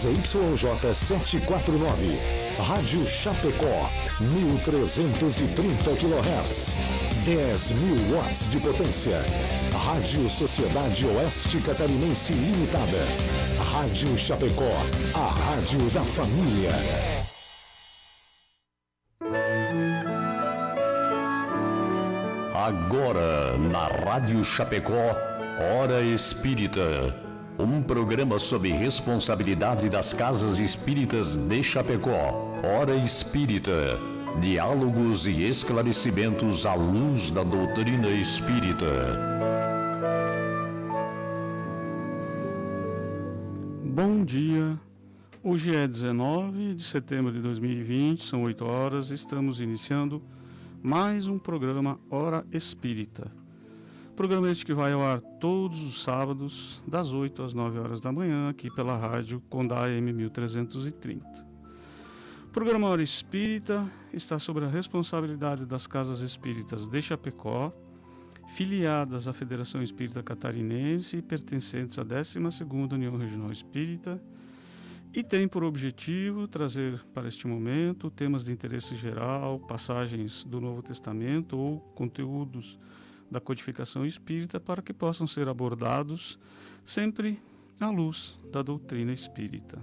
ZYJ 749, Rádio Chapecó, 1330 kHz, 10.000 watts de potência. Rádio Sociedade Oeste Catarinense Limitada. Rádio Chapecó, a rádio da família. Agora, na Rádio Chapecó, Hora Espírita. Um programa sob responsabilidade das Casas Espíritas de Chapecó. Hora Espírita. Diálogos e esclarecimentos à luz da doutrina espírita. Bom dia. Hoje é 19 de setembro de 2020, são 8 horas. Estamos iniciando mais um programa Hora Espírita. Programa este que vai ao ar todos os sábados, das 8 às 9 horas da manhã, aqui pela rádio Condá AM 1330. O programa Hora Espírita está sob a responsabilidade das Casas Espíritas de Chapecó, filiadas à Federação Espírita Catarinense e pertencentes à 12ª União Regional Espírita, e tem por objetivo trazer para este momento temas de interesse geral, passagens do Novo Testamento ou conteúdos da codificação espírita para que possam ser abordados sempre à luz da doutrina espírita.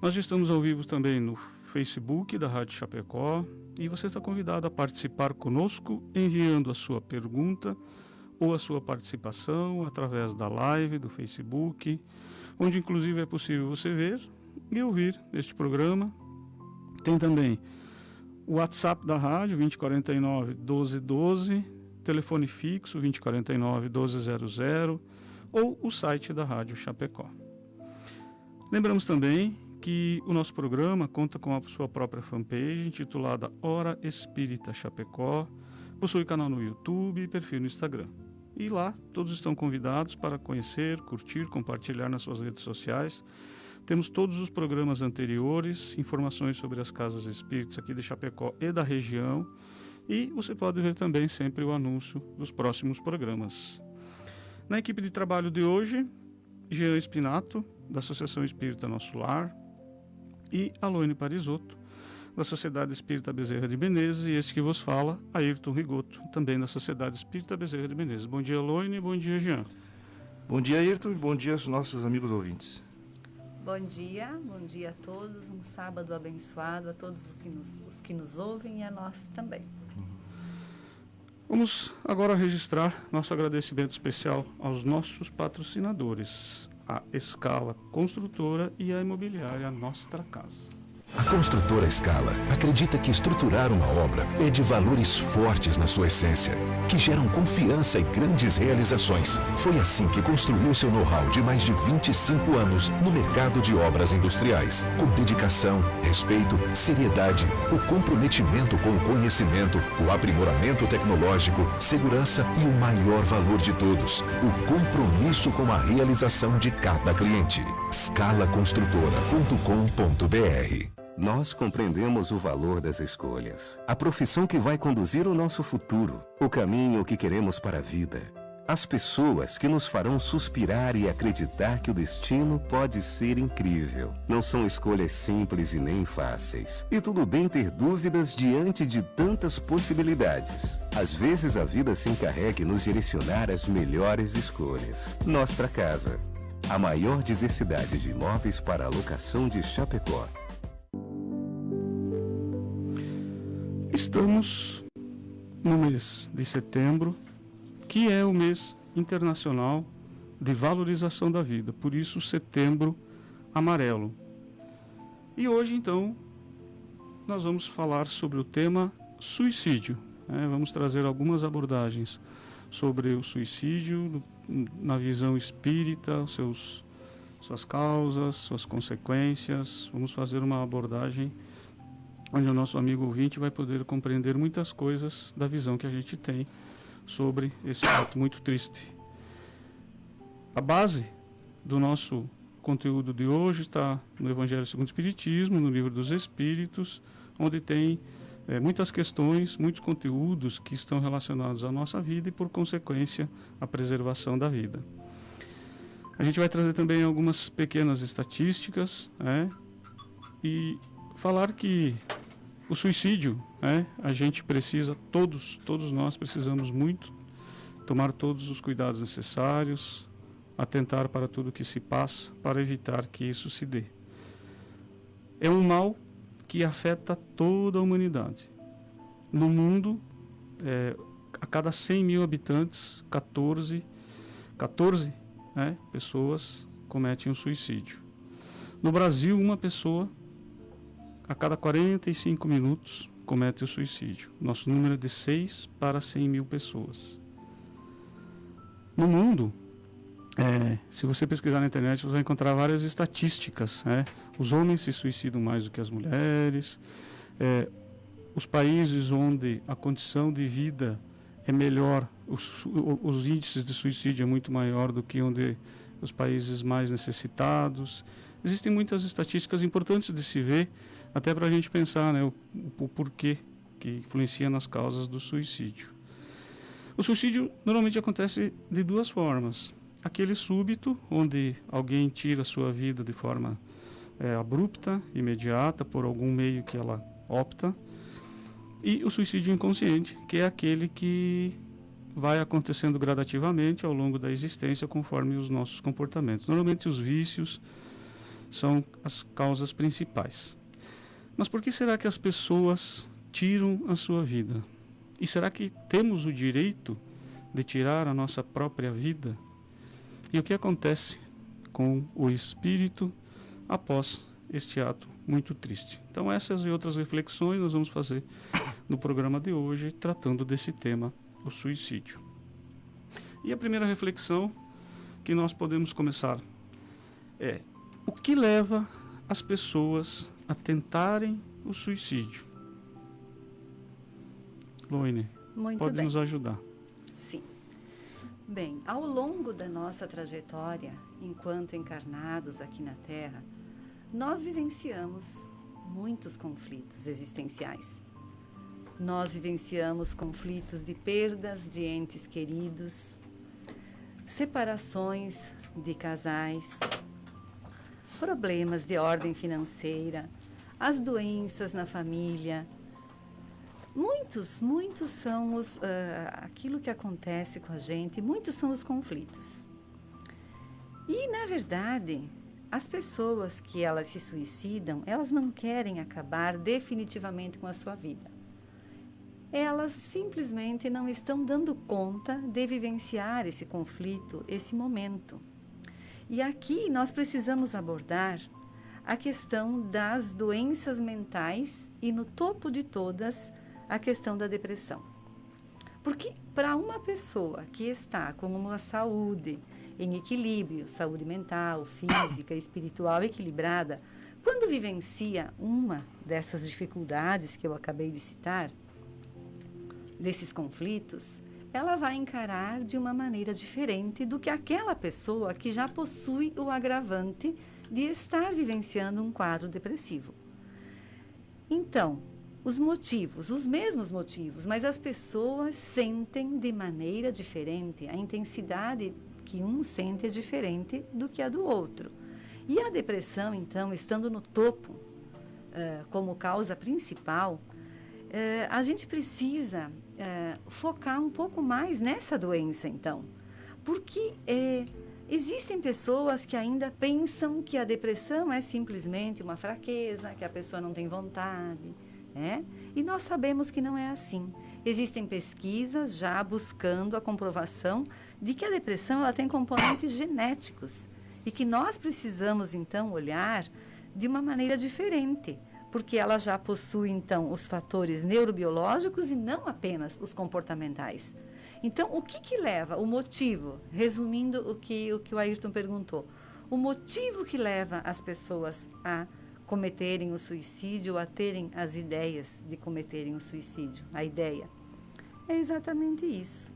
Nós já estamos ao vivo também no Facebook da Rádio Chapecó e você está convidado a participar conosco enviando a sua pergunta ou a sua participação através da live do Facebook, onde inclusive é possível você ver e ouvir este programa. Tem também o WhatsApp da rádio 2049 1212, telefone fixo 2049 1200 ou o site da Rádio Chapecó. Lembramos também que o nosso programa conta com a sua própria fanpage intitulada Hora Espírita Chapecó, possui canal no YouTube e perfil no Instagram. E lá todos estão convidados para conhecer, curtir, compartilhar nas suas redes sociais. Temos todos os programas anteriores, informações sobre as casas espíritas aqui de Chapecó e da região, e você pode ver também sempre o anúncio dos próximos programas. Na equipe de trabalho de hoje, Jean Espinato, da Associação Espírita Nosso Lar, e Aloine Parisotto, da Sociedade Espírita Bezerra de Menezes, e esse que vos fala, Ayrton Rigoto, também da Sociedade Espírita Bezerra de Menezes. Bom dia, Aloine, bom dia, Jean. Bom dia, Ayrton, e bom dia aos nossos amigos ouvintes. Bom dia a todos, um sábado abençoado a todos os que nos ouvem e a nós também. Vamos agora registrar nosso agradecimento especial aos nossos patrocinadores, a Escala Construtora e a Imobiliária Nostra Casa. A construtora Escala acredita que estruturar uma obra é de valores fortes na sua essência, que geram confiança e grandes realizações. Foi assim que construiu seu know-how de mais de 25 anos no mercado de obras industriais, com dedicação, respeito, seriedade, o comprometimento com o conhecimento, o aprimoramento tecnológico, segurança e o maior valor de todos, o compromisso com a realização de cada cliente. Scalaconstrutora.com.br. Nós compreendemos o valor das escolhas, a profissão que vai conduzir o nosso futuro, o caminho que queremos para a vida, as pessoas que nos farão suspirar e acreditar que o destino pode ser incrível. Não são escolhas simples e nem fáceis. E tudo bem ter dúvidas diante de tantas possibilidades. Às vezes a vida se encarrega em nos direcionar às melhores escolhas. Nostra Casa, a maior diversidade de imóveis para a locação de Chapecó. Estamos no mês de setembro, que é o mês internacional de valorização da vida, por isso Setembro Amarelo. E hoje, então, nós vamos falar sobre o tema suicídio. Vamos trazer algumas abordagens sobre o suicídio na visão espírita, suas causas, suas consequências. Vamos fazer uma abordagem onde o nosso amigo ouvinte vai poder compreender muitas coisas da visão que a gente tem sobre esse fato muito triste. A base do nosso conteúdo de hoje está no Evangelho segundo o Espiritismo, no Livro dos Espíritos, onde tem muitas questões, muitos conteúdos que estão relacionados à nossa vida e, por consequência, à preservação da vida. A gente vai trazer também algumas pequenas estatísticas, né? E falar que o suicídio, né? A gente precisa, todos nós precisamos muito tomar todos os cuidados necessários, atentar para tudo que se passa, para evitar que isso se dê. É um mal que afeta toda a humanidade. No mundo, a cada 100 mil habitantes, 14 pessoas cometem um suicídio. No Brasil, uma pessoa a cada 45 minutos comete o suicídio. Nosso número é de 6 para 100 mil pessoas. No mundo, se você pesquisar na internet, você vai encontrar várias estatísticas, né? Os homens se suicidam mais do que as mulheres. Os países onde a condição de vida é melhor, os índices de suicídio é muito maior do que onde os países mais necessitados. Existem muitas estatísticas importantes de se ver, até para a gente pensar, né, o porquê que influencia nas causas do suicídio. O suicídio normalmente acontece de duas formas. Aquele súbito, onde alguém tira a sua vida de forma abrupta, imediata, por algum meio que ela opta. E o suicídio inconsciente, que é aquele que vai acontecendo gradativamente ao longo da existência, conforme os nossos comportamentos. Normalmente os vícios são as causas principais. Mas por que será que as pessoas tiram a sua vida? E será que temos o direito de tirar a nossa própria vida? E o que acontece com o espírito após este ato muito triste? Então essas e outras reflexões nós vamos fazer no programa de hoje, tratando desse tema, o suicídio. E a primeira reflexão que nós podemos começar é: o que leva as pessoas a tentarem o suicídio? Loine, pode nos ajudar? Sim. Bem, ao longo da nossa trajetória, enquanto encarnados aqui na Terra, nós vivenciamos muitos conflitos existenciais. Nós vivenciamos conflitos de perdas de entes queridos, separações de casais, problemas de ordem financeira, as doenças na família. Muitos são aquilo que acontece com a gente, muitos são os conflitos. E, na verdade, as pessoas que elas se suicidam, elas não querem acabar definitivamente com a sua vida. Elas simplesmente não estão dando conta de vivenciar esse conflito, esse momento. E aqui nós precisamos abordar a questão das doenças mentais e, no topo de todas, a questão da depressão. Porque para uma pessoa que está com uma saúde em equilíbrio, saúde mental, física, espiritual equilibrada, quando vivencia uma dessas dificuldades que eu acabei de citar, desses conflitos, ela vai encarar de uma maneira diferente do que aquela pessoa que já possui o agravante de estar vivenciando um quadro depressivo. Então, os motivos, os mesmos motivos, mas as pessoas sentem de maneira diferente. A intensidade que um sente é diferente do que a do outro. E a depressão, então, estando no topo como causa principal, a gente precisa focar um pouco mais nessa doença, então. Porque existem pessoas que ainda pensam que a depressão é simplesmente uma fraqueza, que a pessoa não tem vontade. E nós sabemos que não é assim. Existem pesquisas já buscando a comprovação de que a depressão ela tem componentes genéticos e que nós precisamos, então, olhar de uma maneira diferente, porque ela já possui, então, os fatores neurobiológicos e não apenas os comportamentais. Então, o que leva, o motivo, resumindo o que o Ayrton perguntou, o motivo que leva as pessoas a cometerem o suicídio, a terem as ideias de cometerem o suicídio, a ideia, é exatamente isso.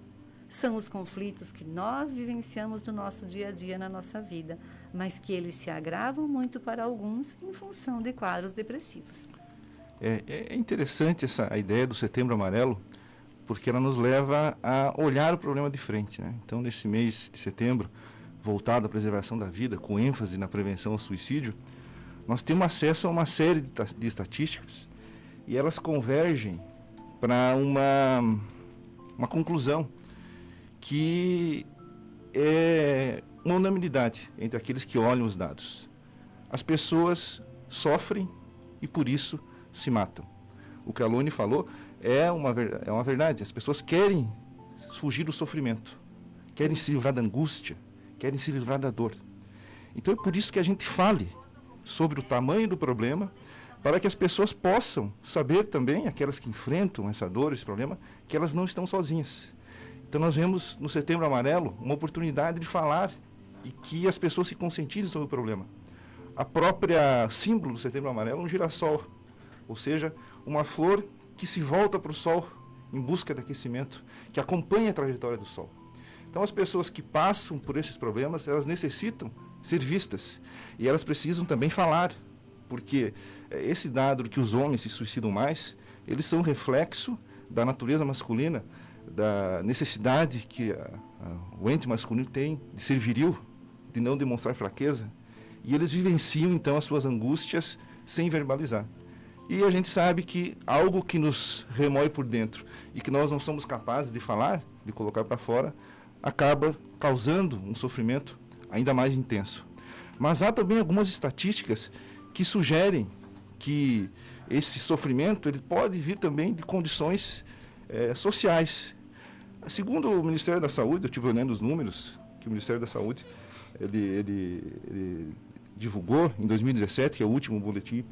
São os conflitos que nós vivenciamos no nosso dia a dia, na nossa vida, mas que eles se agravam muito para alguns em função de quadros depressivos. É interessante a ideia do Setembro Amarelo, porque ela nos leva a olhar o problema de frente, né? Então, nesse mês de setembro, voltado à preservação da vida, com ênfase na prevenção ao suicídio, nós temos acesso a uma série de estatísticas e elas convergem para uma conclusão que é uma unanimidade entre aqueles que olham os dados. As pessoas sofrem e por isso se matam. O que a Lone falou é uma verdade. As pessoas querem fugir do sofrimento, querem se livrar da angústia, querem se livrar da dor. Então é por isso que a gente fale sobre o tamanho do problema, para que as pessoas possam saber também, aquelas que enfrentam essa dor, esse problema, que elas não estão sozinhas. Então nós vemos no Setembro Amarelo uma oportunidade de falar e que as pessoas se conscientizem sobre o problema. A própria símbolo do Setembro Amarelo é um girassol, ou seja, uma flor que se volta para o sol em busca de aquecimento, que acompanha a trajetória do sol. Então as pessoas que passam por esses problemas, elas necessitam ser vistas e elas precisam também falar, porque esse dado de que os homens se suicidam mais, eles são reflexo da natureza masculina, da necessidade que o ente masculino tem de ser viril, de não demonstrar fraqueza, e eles vivenciam então as suas angústias sem verbalizar. E a gente sabe que algo que nos remói por dentro e que nós não somos capazes de falar, de colocar para fora, acaba causando um sofrimento ainda mais intenso. Mas há também algumas estatísticas que sugerem que esse sofrimento ele pode vir também de condições sociais. Segundo o Ministério da Saúde, eu estive olhando os números que o Ministério da Saúde ele divulgou em 2017, que é o último boletim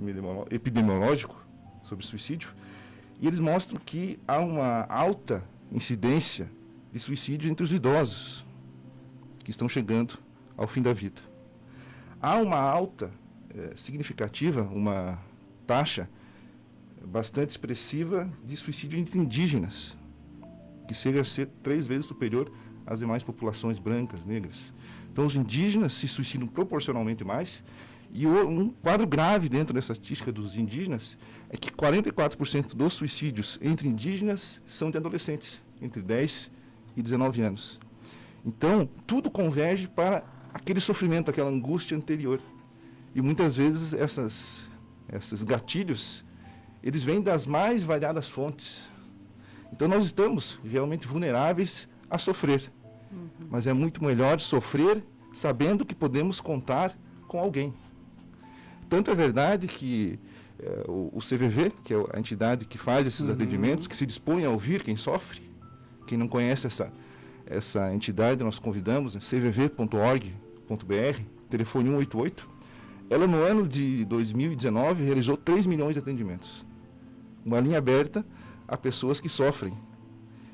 epidemiológico sobre suicídio, e eles mostram que há uma alta incidência de suicídio entre os idosos que estão chegando ao fim da vida. Há uma alta significativa, uma taxa bastante expressiva de suicídio entre indígenas, que chega a ser 3 vezes superior às demais populações brancas, negras. Então, os indígenas se suicidam proporcionalmente mais, e um quadro grave dentro dessa estatística dos indígenas é que 44% dos suicídios entre indígenas são de adolescentes, entre 10 e 19 anos. Então, tudo converge para aquele sofrimento, aquela angústia anterior. E muitas vezes esses gatilhos, eles vêm das mais variadas fontes. Então nós estamos realmente vulneráveis a sofrer. Mas é muito melhor sofrer sabendo que podemos contar com alguém. Tanto é verdade que o CVV, que é a entidade que faz esses atendimentos, que se dispõe a ouvir quem sofre, quem não conhece essa entidade, nós convidamos, cvv.org.br, telefone 188, ela no ano de 2019 realizou 3 milhões de atendimentos. Uma linha aberta a pessoas que sofrem.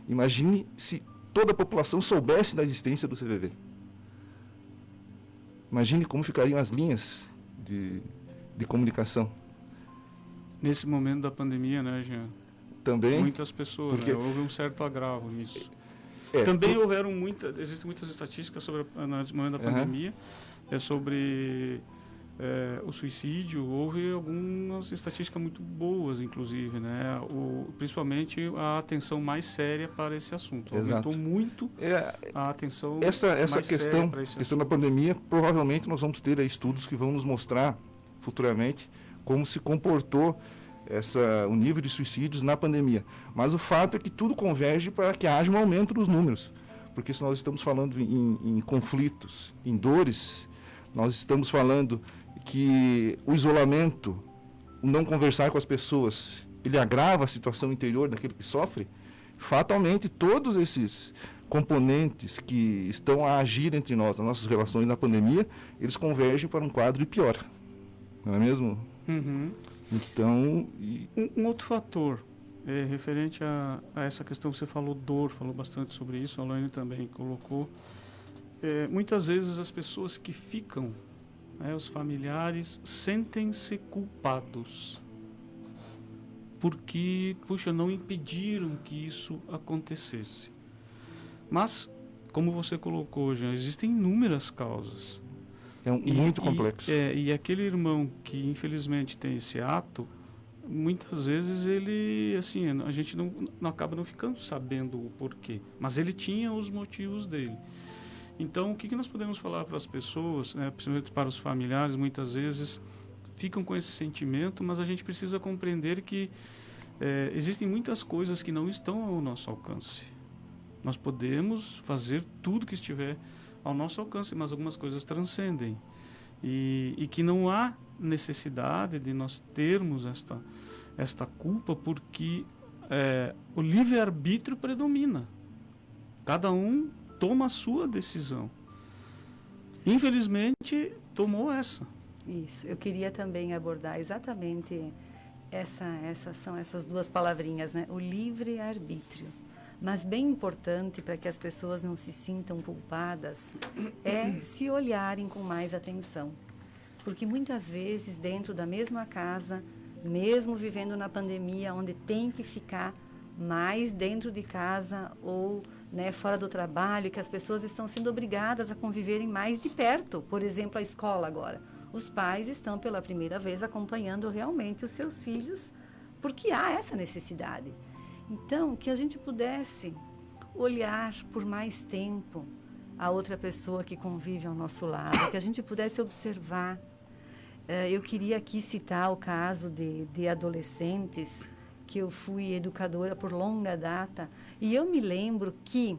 Imagine se toda a população soubesse da existência do CVV. Imagine como ficariam as linhas de comunicação. Nesse momento da pandemia, né, Jean? Também. Muitas pessoas, porque, houve um certo agravo nisso. Também existem muitas estatísticas sobre no momento da pandemia, sobre o suicídio. Houve algumas estatísticas muito boas, inclusive, né? Principalmente a atenção mais séria para esse assunto. Exato. Aumentou muito a atenção essa mais questão, séria para esse questão assunto. da pandemia, provavelmente nós vamos ter estudos que vão nos mostrar futuramente como se comportou o nível de suicídios na pandemia. Mas o fato é que tudo converge para que haja um aumento dos números. Porque se nós estamos falando em conflitos, em dores, nós estamos falando que o isolamento, o não conversar com as pessoas, ele agrava a situação interior daquele que sofre, fatalmente todos esses componentes que estão a agir entre nós, nas nossas relações na pandemia, eles convergem para um quadro de pior. Não é mesmo? Uhum. Então... Um outro fator referente a essa questão que você falou, dor, falou bastante sobre isso, a Laine também colocou. Muitas vezes as pessoas que ficam, os familiares, sentem-se culpados porque, não impediram que isso acontecesse. Mas, como você colocou, já existem inúmeras causas. É muito complexo. E aquele irmão que, infelizmente, tem esse ato, muitas vezes ele, assim, a gente não acaba não ficando sabendo o porquê. Mas ele tinha os motivos dele. Então, o que nós podemos falar para as pessoas, né, principalmente para os familiares, muitas vezes ficam com esse sentimento, mas a gente precisa compreender que existem muitas coisas que não estão ao nosso alcance. Nós podemos fazer tudo que estiver ao nosso alcance, mas algumas coisas transcendem. E que não há necessidade de nós termos esta culpa, porque o livre-arbítrio predomina. Cada um toma a sua decisão. Infelizmente, tomou essa. Isso. Eu queria também abordar exatamente essas duas palavrinhas, né? O livre-arbítrio. Mas bem importante para que as pessoas não se sintam culpadas é se olharem com mais atenção. Porque muitas vezes, dentro da mesma casa, mesmo vivendo na pandemia, onde tem que ficar mais dentro de casa ou, né, fora do trabalho, que as pessoas estão sendo obrigadas a conviverem mais de perto. Por exemplo, a escola agora. Os pais estão pela primeira vez acompanhando realmente os seus filhos, porque há essa necessidade. Então, que a gente pudesse olhar por mais tempo a outra pessoa que convive ao nosso lado, que a gente pudesse observar. Eu queria aqui citar o caso de adolescentes, que eu fui educadora por longa data, e eu me lembro que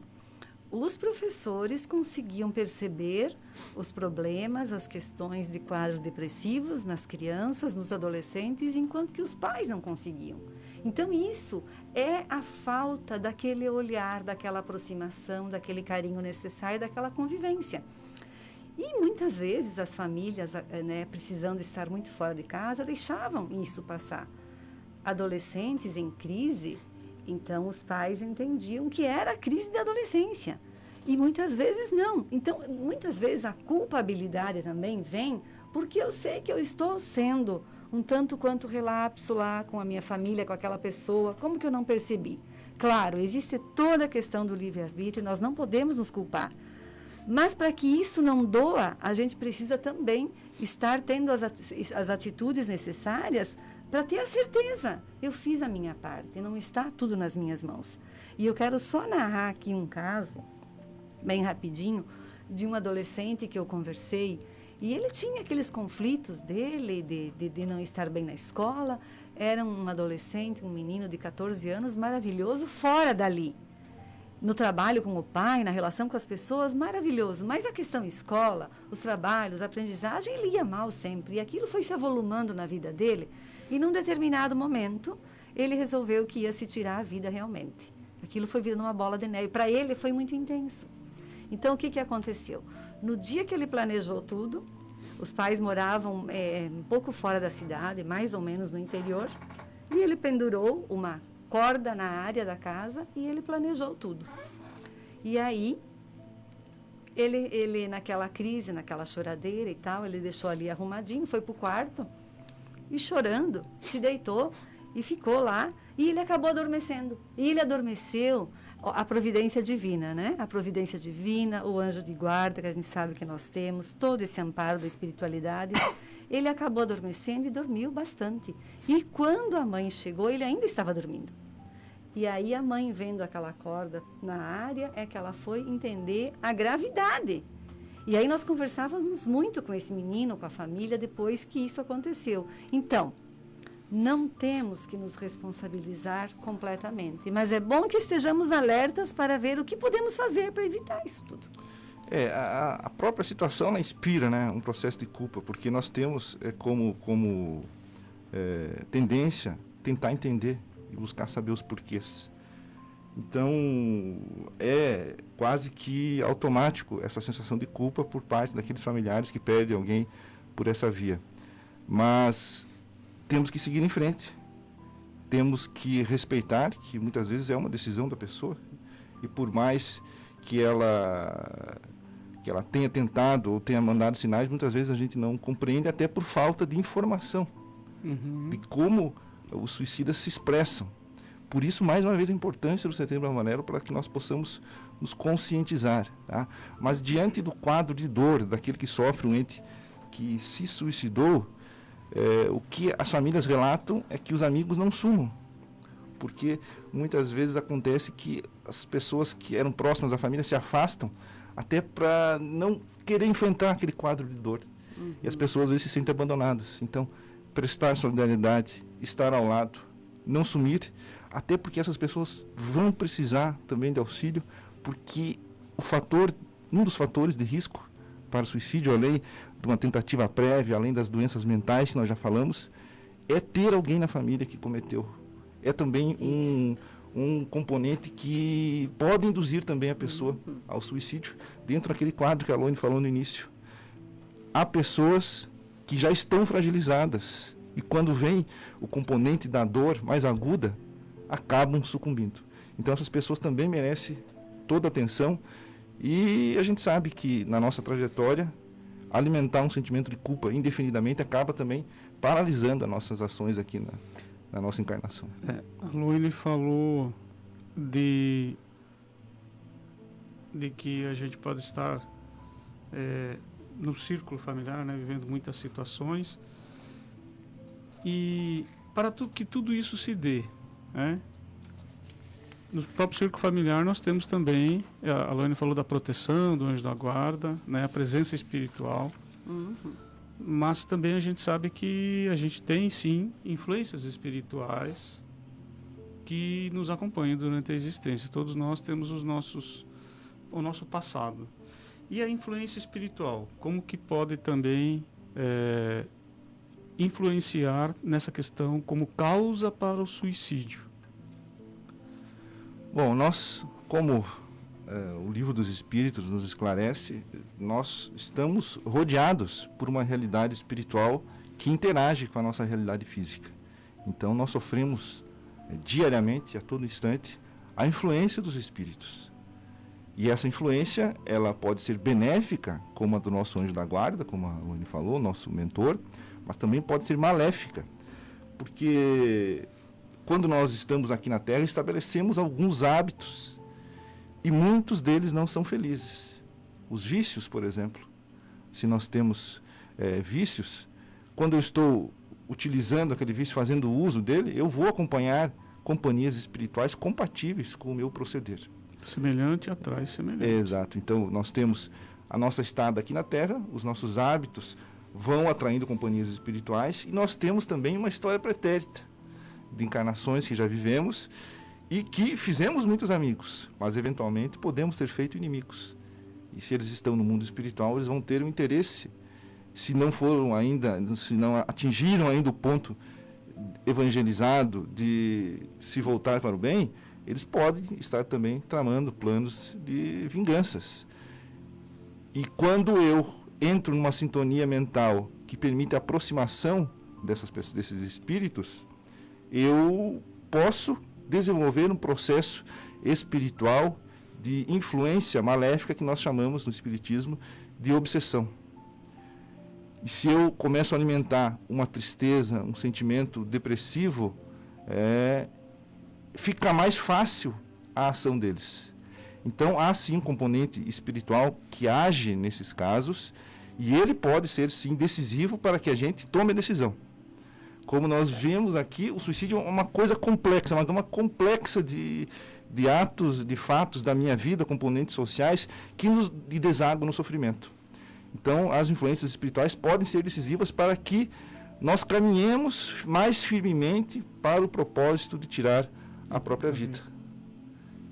os professores conseguiam perceber os problemas, as questões de quadros depressivos nas crianças, nos adolescentes, enquanto que os pais não conseguiam. Então, isso é a falta daquele olhar, daquela aproximação, daquele carinho necessário, daquela convivência. E muitas vezes as famílias, né, precisando estar muito fora de casa, deixavam isso passar. Adolescentes em crise, então os pais entendiam que era a crise da adolescência. E muitas vezes não. Então, muitas vezes a culpabilidade também vem porque eu sei que eu estou sendo um tanto quanto relapso lá com a minha família, com aquela pessoa. Como que eu não percebi? Claro, existe toda a questão do livre-arbítrio e nós não podemos nos culpar. Mas para que isso não doa, a gente precisa também estar tendo as atitudes necessárias para ter a certeza, eu fiz a minha parte, não está tudo nas minhas mãos. E eu quero só narrar aqui um caso, bem rapidinho, de um adolescente que eu conversei, e ele tinha aqueles conflitos dele, de não estar bem na escola. Era um adolescente, um menino de 14 anos, maravilhoso, fora dali. No trabalho com o pai, na relação com as pessoas, maravilhoso. Mas a questão escola, os trabalhos, a aprendizagem, ele ia mal sempre. E aquilo foi se avolumando na vida dele. E num determinado momento, ele resolveu que ia se tirar a vida realmente. Aquilo foi virando uma bola de neve. Para ele foi muito intenso. Então, o que aconteceu? No dia que ele planejou tudo, os pais moravam um pouco fora da cidade, mais ou menos no interior, e ele pendurou uma corda na área da casa e ele planejou tudo. E aí, ele naquela crise, naquela choradeira e tal, ele deixou ali arrumadinho, foi para o quarto e chorando, se deitou e ficou lá, e ele acabou adormecendo. E ele adormeceu, a providência divina, né? A providência divina, o anjo de guarda, que a gente sabe que nós temos, todo esse amparo da espiritualidade. Ele acabou adormecendo e dormiu bastante. E quando a mãe chegou, ele ainda estava dormindo. E aí a mãe, vendo aquela corda na área, é que ela foi entender a gravidade. E aí nós conversávamos muito com esse menino, com a família, depois que isso aconteceu. Então, não temos que nos responsabilizar completamente, mas é bom que estejamos alertas para ver o que podemos fazer para evitar isso tudo. A própria situação ela inspira, né, um processo de culpa, porque nós temos como tendência tentar entender e buscar saber os porquês. Então, é quase que automático essa sensação de culpa por parte daqueles familiares que perdem alguém por essa via. Mas temos que seguir em frente. Temos que respeitar que muitas vezes é uma decisão da pessoa. E por mais que ela tenha tentado ou tenha mandado sinais, muitas vezes a gente não compreende, até por falta de informação de como os suicidas se expressam. Por isso, mais uma vez, a importância do Setembro Amarelo para que nós possamos nos conscientizar. Tá? Mas diante do quadro de dor daquele que sofre, um ente que se suicidou, o que as famílias relatam é que os amigos não sumam. Porque muitas vezes acontece que as pessoas que eram próximas da família se afastam, até para não querer enfrentar aquele quadro de dor. E as pessoas às vezes se sentem abandonadas. Então, prestar solidariedade, estar ao lado, não sumir, até porque essas pessoas vão precisar também de auxílio, porque um dos fatores de risco para o suicídio, além de uma tentativa prévia, além das doenças mentais que nós já falamos, é ter alguém na família que cometeu. É também um componente que pode induzir também a pessoa ao suicídio, dentro daquele quadro que a Alone falou no início. Há pessoas que já estão fragilizadas e quando vem o componente da dor mais aguda, acabam sucumbindo. Então essas pessoas também merecem toda a atenção e a gente sabe que na nossa trajetória alimentar um sentimento de culpa indefinidamente acaba também paralisando as nossas ações aqui na nossa encarnação. A Luíne falou de que a gente pode estar no círculo familiar, né, vivendo muitas situações, e para que tudo isso se dê, né, no próprio círculo familiar nós temos também, a Luíne falou da proteção, do anjo da guarda, né, a presença espiritual, mas também a gente sabe que a gente tem sim influências espirituais que nos acompanham durante a existência. Todos nós temos o nosso passado. E a influência espiritual, como que pode também influenciar nessa questão como causa para o suicídio? Bom, nós, como o Livro dos Espíritos nos esclarece, nós estamos rodeados por uma realidade espiritual que interage com a nossa realidade física. Então nós sofremos diariamente, a todo instante, a influência dos espíritos. E essa influência, ela pode ser benéfica, como a do nosso anjo da guarda, como a Luane falou, nosso mentor, mas também pode ser maléfica, porque quando nós estamos aqui na Terra, estabelecemos alguns hábitos e muitos deles não são felizes. Os vícios, por exemplo, se nós temos vícios, quando eu estou utilizando aquele vício, fazendo uso dele, eu vou acompanhar companhias espirituais compatíveis com o meu proceder. Semelhante atrai semelhante. Exato. Então, nós temos a nossa estada aqui na Terra, os nossos hábitos vão atraindo companhias espirituais e nós temos também uma história pretérita de encarnações que já vivemos e que fizemos muitos amigos, mas eventualmente podemos ter feito inimigos. E se eles estão no mundo espiritual, eles vão ter um interesse. Se não atingiram ainda o ponto evangelizado de se voltar para o bem, eles podem estar também tramando planos de vinganças. E quando eu entro numa sintonia mental que permite a aproximação desses espíritos, eu posso desenvolver um processo espiritual de influência maléfica que nós chamamos no espiritismo de obsessão. E se eu começo a alimentar uma tristeza, um sentimento depressivo, fica mais fácil a ação deles. Então, há sim um componente espiritual que age nesses casos e ele pode ser, sim, decisivo para que a gente tome a decisão. Como nós vimos aqui, o suicídio é uma coisa complexa, uma gama complexa de atos, de fatos da minha vida, componentes sociais, que nos desaguam no sofrimento. Então, as influências espirituais podem ser decisivas para que nós caminhemos mais firmemente para o propósito de tirar a própria vida.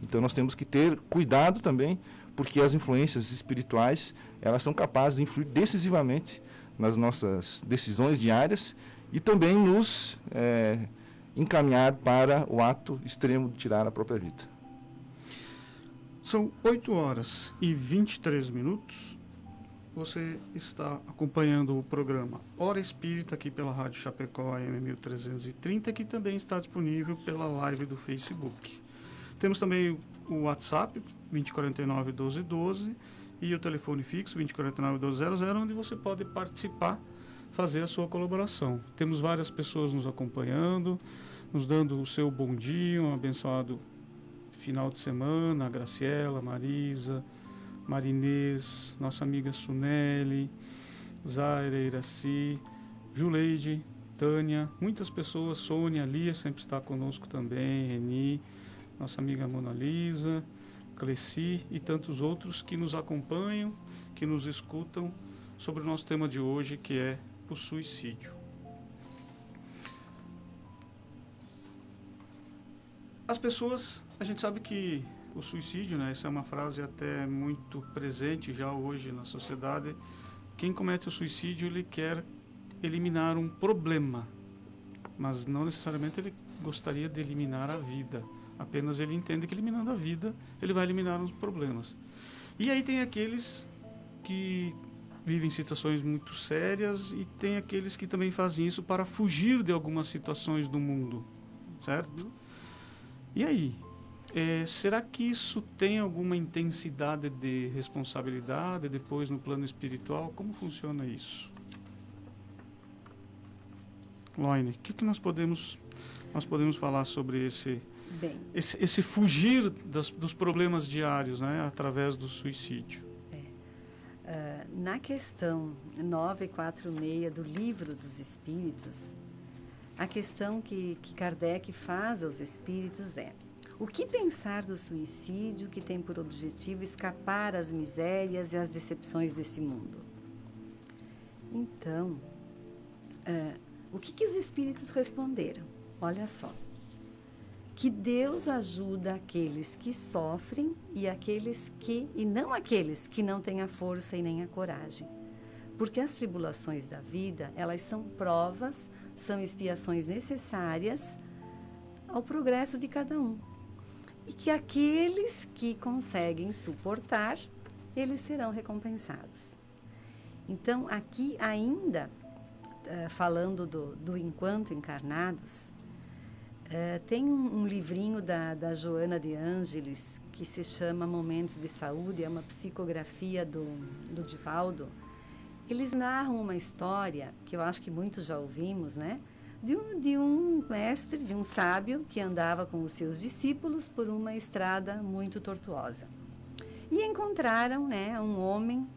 Então, nós temos que ter cuidado também, porque as influências espirituais, elas são capazes de influir decisivamente nas nossas decisões diárias e também nos encaminhar para o ato extremo de tirar a própria vida. São 8h23. Você está acompanhando o programa Hora Espírita aqui pela Rádio Chapecó AM 1330, que também está disponível pela live do Facebook. Temos também o WhatsApp 2049-1212 e o telefone fixo 2049-1200, onde você pode participar, fazer a sua colaboração. Temos várias pessoas nos acompanhando, nos dando o seu bom dia, um abençoado final de semana, a Graciela, Marisa, Marinês, nossa amiga Suneli, Zaira, Iraci, Juleide, Tânia, muitas pessoas, Sônia, Lia sempre está conosco também, Reni, nossa amiga Mona Lisa, Cleci e tantos outros que nos acompanham, que nos escutam sobre o nosso tema de hoje, que é o suicídio. As pessoas, a gente sabe que o suicídio, né, essa é uma frase até muito presente já hoje na sociedade. Quem comete o suicídio, ele quer eliminar um problema, mas não necessariamente ele gostaria de eliminar a vida. Apenas ele entende que eliminando a vida, ele vai eliminar os problemas. E aí tem aqueles que vivem situações muito sérias e tem aqueles que também fazem isso para fugir de algumas situações do mundo, certo? E aí, será que isso tem alguma intensidade de responsabilidade depois no plano espiritual? Como funciona isso? Loine, o que nós podemos falar sobre esse fugir dos problemas diários, né, através do suicídio? Na questão 946 do Livro dos Espíritos, a questão que Kardec faz aos espíritos é: o que pensar do suicídio que tem por objetivo escapar às misérias e às decepções desse mundo? Então, o que os espíritos responderam? Olha só. Que Deus ajuda aqueles que sofrem e não aqueles que não têm a força e nem a coragem. Porque as tribulações da vida, elas são provas, são expiações necessárias ao progresso de cada um. E que aqueles que conseguem suportar, eles serão recompensados. Então, aqui ainda, falando do enquanto encarnados, tem um livrinho da Joana de Ângeles que se chama Momentos de Saúde, é uma psicografia do Divaldo. Eles narram uma história que eu acho que muitos já ouvimos, né? De um mestre, de um sábio que andava com os seus discípulos por uma estrada muito tortuosa. E encontraram, né, um homem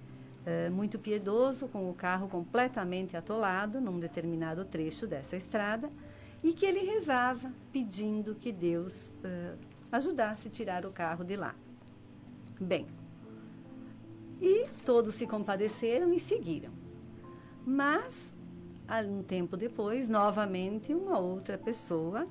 muito piedoso, com o carro completamente atolado num determinado trecho dessa estrada, e que ele rezava pedindo que Deus ajudasse a tirar o carro de lá. Bem, e todos se compadeceram e seguiram. Mas, um tempo depois, novamente, uma outra pessoa,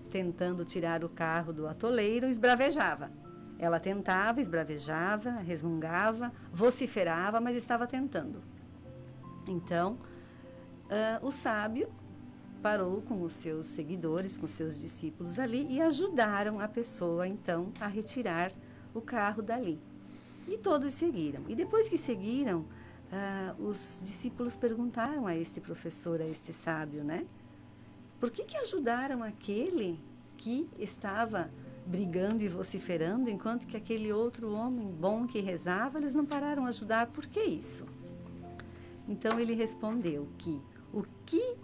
tentando tirar o carro do atoleiro, esbravejava. Ela tentava, esbravejava, resmungava, vociferava, mas estava tentando. Então, o sábio parou com os seus seguidores, com seus discípulos ali e ajudaram a pessoa, então, a retirar o carro dali. E todos seguiram. E depois que seguiram, os discípulos perguntaram a este professor, a este sábio, né? Por que ajudaram aquele que estava brigando e vociferando, enquanto que aquele outro homem bom que rezava, eles não pararam a ajudar? Por que isso? Então ele respondeu que o que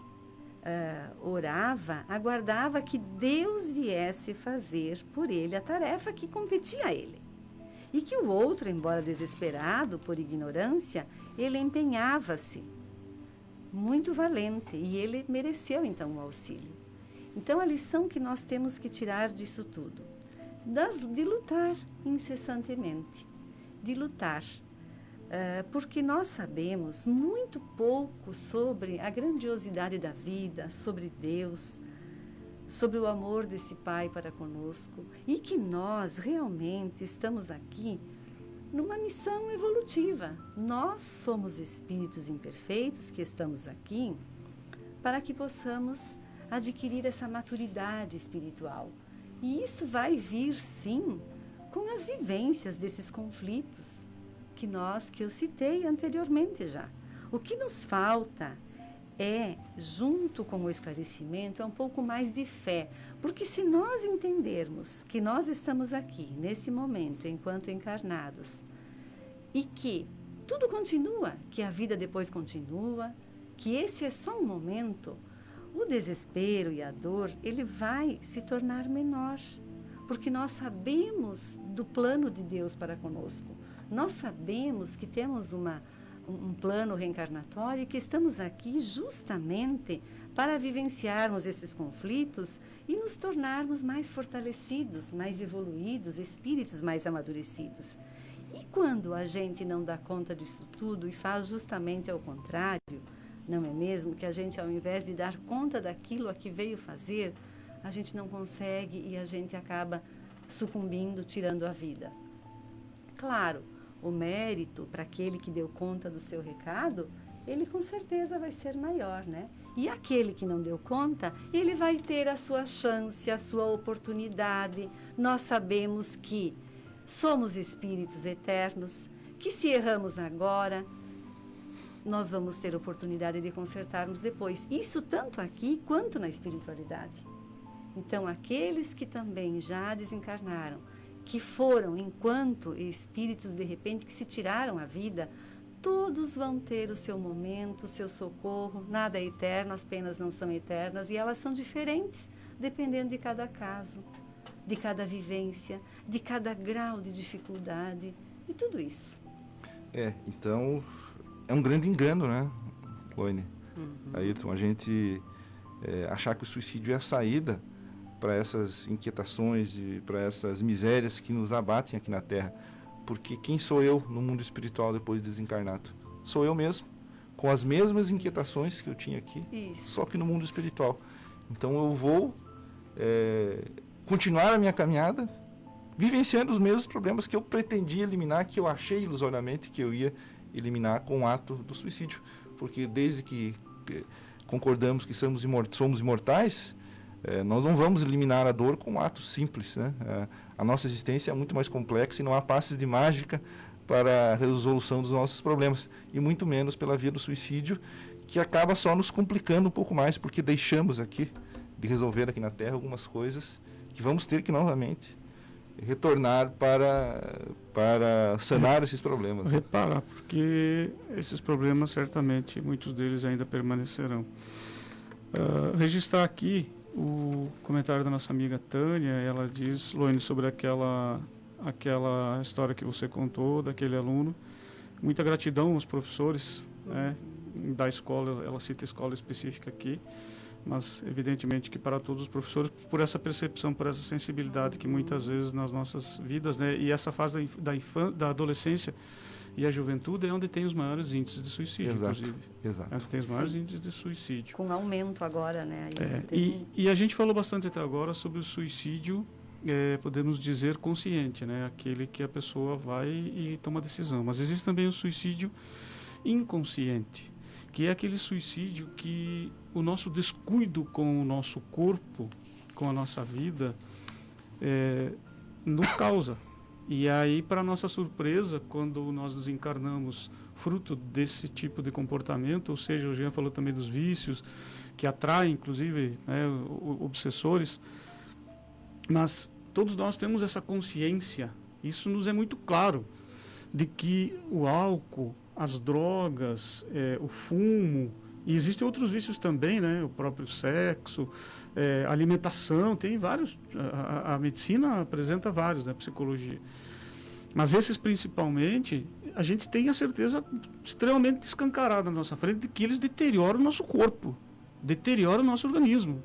orava, aguardava que Deus viesse fazer por ele a tarefa que competia a ele. E que o outro, embora desesperado por ignorância, ele empenhava-se, muito valente, e ele mereceu então o auxílio. Então a lição que nós temos que tirar disso tudo, de lutar incessantemente, de lutar, porque nós sabemos muito pouco sobre a grandiosidade da vida, sobre Deus, sobre o amor desse Pai para conosco, e que nós realmente estamos aqui numa missão evolutiva. Nós somos espíritos imperfeitos que estamos aqui para que possamos adquirir essa maturidade espiritual. E isso vai vir, sim, com as vivências desses conflitos que eu citei anteriormente já. O que nos falta junto com o esclarecimento, é um pouco mais de fé. Porque se nós entendermos que nós estamos aqui, nesse momento, enquanto encarnados, e que tudo continua, que a vida depois continua, que este é só um momento, o desespero e a dor, ele vai se tornar menor. Porque nós sabemos do plano de Deus para conosco. Nós sabemos que temos um plano reencarnatório e que estamos aqui justamente para vivenciarmos esses conflitos e nos tornarmos mais fortalecidos, mais evoluídos, espíritos mais amadurecidos. E quando a gente não dá conta disso tudo e faz justamente ao contrário, não é mesmo? Que a gente, ao invés de dar conta daquilo a que veio fazer, a gente não consegue e a gente acaba sucumbindo, tirando a vida. Claro, o mérito para aquele que deu conta do seu recado, ele com certeza vai ser maior, né? E aquele que não deu conta, ele vai ter a sua chance, a sua oportunidade. Nós sabemos que somos espíritos eternos, que se erramos agora, nós vamos ter oportunidade de consertarmos depois. Isso tanto aqui quanto na espiritualidade. Então, aqueles que também já desencarnaram, que foram enquanto espíritos de repente que se tiraram a vida, todos vão ter o seu momento, o seu socorro. Nada é eterno, as penas não são eternas e elas são diferentes, dependendo de cada caso, de cada vivência, de cada grau de dificuldade e tudo isso. Então é um grande engano, né, Loine? Ayrton, a gente achar que o suicídio é a saída para essas inquietações e para essas misérias que nos abatem aqui na Terra. Porque quem sou eu no mundo espiritual depois de desencarnado? Sou eu mesmo, com as mesmas inquietações que eu tinha aqui, só que no mundo espiritual. Então eu vou continuar a minha caminhada, vivenciando os mesmos problemas que eu pretendia eliminar, que eu achei ilusoriamente que eu ia eliminar com o ato do suicídio. Porque desde que concordamos que somos imortais, nós não vamos eliminar a dor com um ato simples, né? A nossa existência é muito mais complexa e não há passes de mágica para a resolução dos nossos problemas, e muito menos pela via do suicídio, que acaba só nos complicando um pouco mais, porque deixamos aqui de resolver aqui na Terra algumas coisas que vamos ter que novamente retornar para sanar esses problemas. Reparar, porque esses problemas certamente, muitos deles ainda permanecerão. Registrar aqui o comentário da nossa amiga Tânia. Ela diz, Loine, sobre aquela história que você contou, daquele aluno. Muita gratidão aos professores, né, da escola. Ela cita a escola específica aqui, mas evidentemente que para todos os professores, por essa percepção, por essa sensibilidade que muitas vezes nas nossas vidas, né, e essa fase da adolescência e a juventude é onde tem os maiores índices de suicídio, inclusive. Exato. É onde tem os maiores índices de suicídio. Com aumento agora, né? E a gente falou bastante até agora sobre o suicídio, podemos dizer consciente, né? Aquele que a pessoa vai e toma decisão. Mas existe também o suicídio inconsciente, que é aquele suicídio que o nosso descuido com o nosso corpo, com a nossa vida, nos causa. E aí, para nossa surpresa, quando nós nos encarnamos fruto desse tipo de comportamento, ou seja, o Jean falou também dos vícios, que atraem, inclusive, né, obsessores, mas todos nós temos essa consciência, isso nos é muito claro, de que o álcool, as drogas, o fumo, e existem outros vícios também, né, o próprio sexo, alimentação, tem vários, a medicina apresenta vários, né, psicologia. Mas esses principalmente, a gente tem a certeza extremamente escancarada na nossa frente de que eles deterioram o nosso corpo, deterioram o nosso organismo.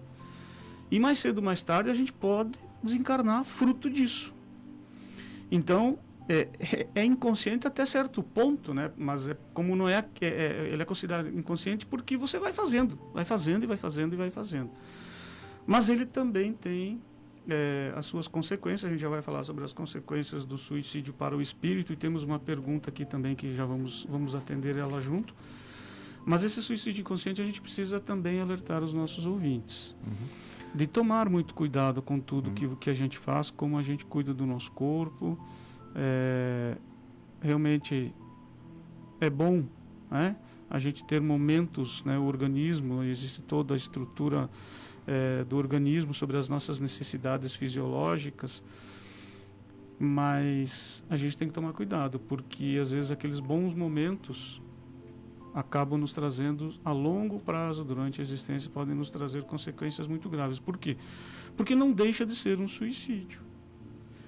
E mais cedo ou mais tarde a gente pode desencarnar fruto disso. Então, é inconsciente até certo ponto, né? Mas como não ele é considerado inconsciente porque você vai fazendo e vai fazendo e vai fazendo. Mas ele também tem as suas consequências. A gente já vai falar sobre as consequências do suicídio para o espírito, e temos uma pergunta aqui também que já vamos atender ela junto. Mas esse suicídio inconsciente a gente precisa também alertar os nossos ouvintes. De tomar muito cuidado com tudo que a gente faz, como a gente cuida do nosso corpo. Realmente é bom, né, a gente ter momentos, né, o organismo, existe toda a estrutura do organismo sobre as nossas necessidades fisiológicas, mas a gente tem que tomar cuidado, porque às vezes aqueles bons momentos acabam nos trazendo a longo prazo, durante a existência, podem nos trazer consequências muito graves. Por quê? Porque não deixa de ser um suicídio.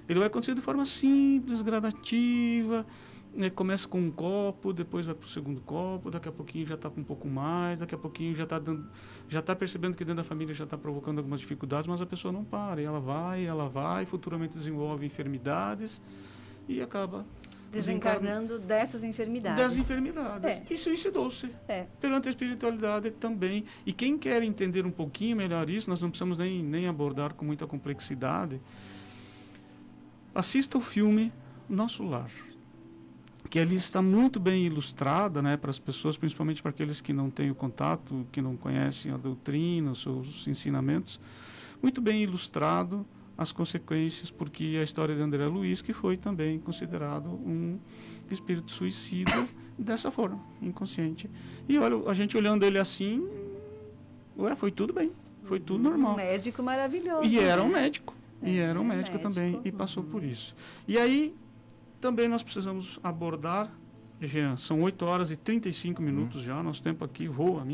Ele vai acontecer de forma simples, gradativa, Começa com um copo, depois vai para o segundo copo, daqui a pouquinho já está com um pouco mais, daqui a pouquinho já está percebendo que dentro da família já está provocando algumas dificuldades, mas a pessoa não para, e ela vai, futuramente desenvolve enfermidades e acaba desencarnando dessas enfermidades. Das enfermidades. E suicidou-se. Perante a espiritualidade também. E quem quer entender um pouquinho melhor isso, nós não precisamos nem abordar com muita complexidade. Assista o filme Nosso Lar, que ali está muito bem ilustrada, né, para as pessoas, principalmente para aqueles que não têm o contato, que não conhecem a doutrina, os seus ensinamentos, muito bem ilustrado as consequências, porque a história de André Luiz, que foi também considerado um espírito suicida dessa forma, inconsciente. E olha, a gente olhando ele assim, foi tudo bem, foi tudo normal. Um médico maravilhoso. E era um médico, médico também, e passou por isso. E aí, também nós precisamos abordar, Jean, são 8 horas e 35 minutos já, nosso tempo aqui voa,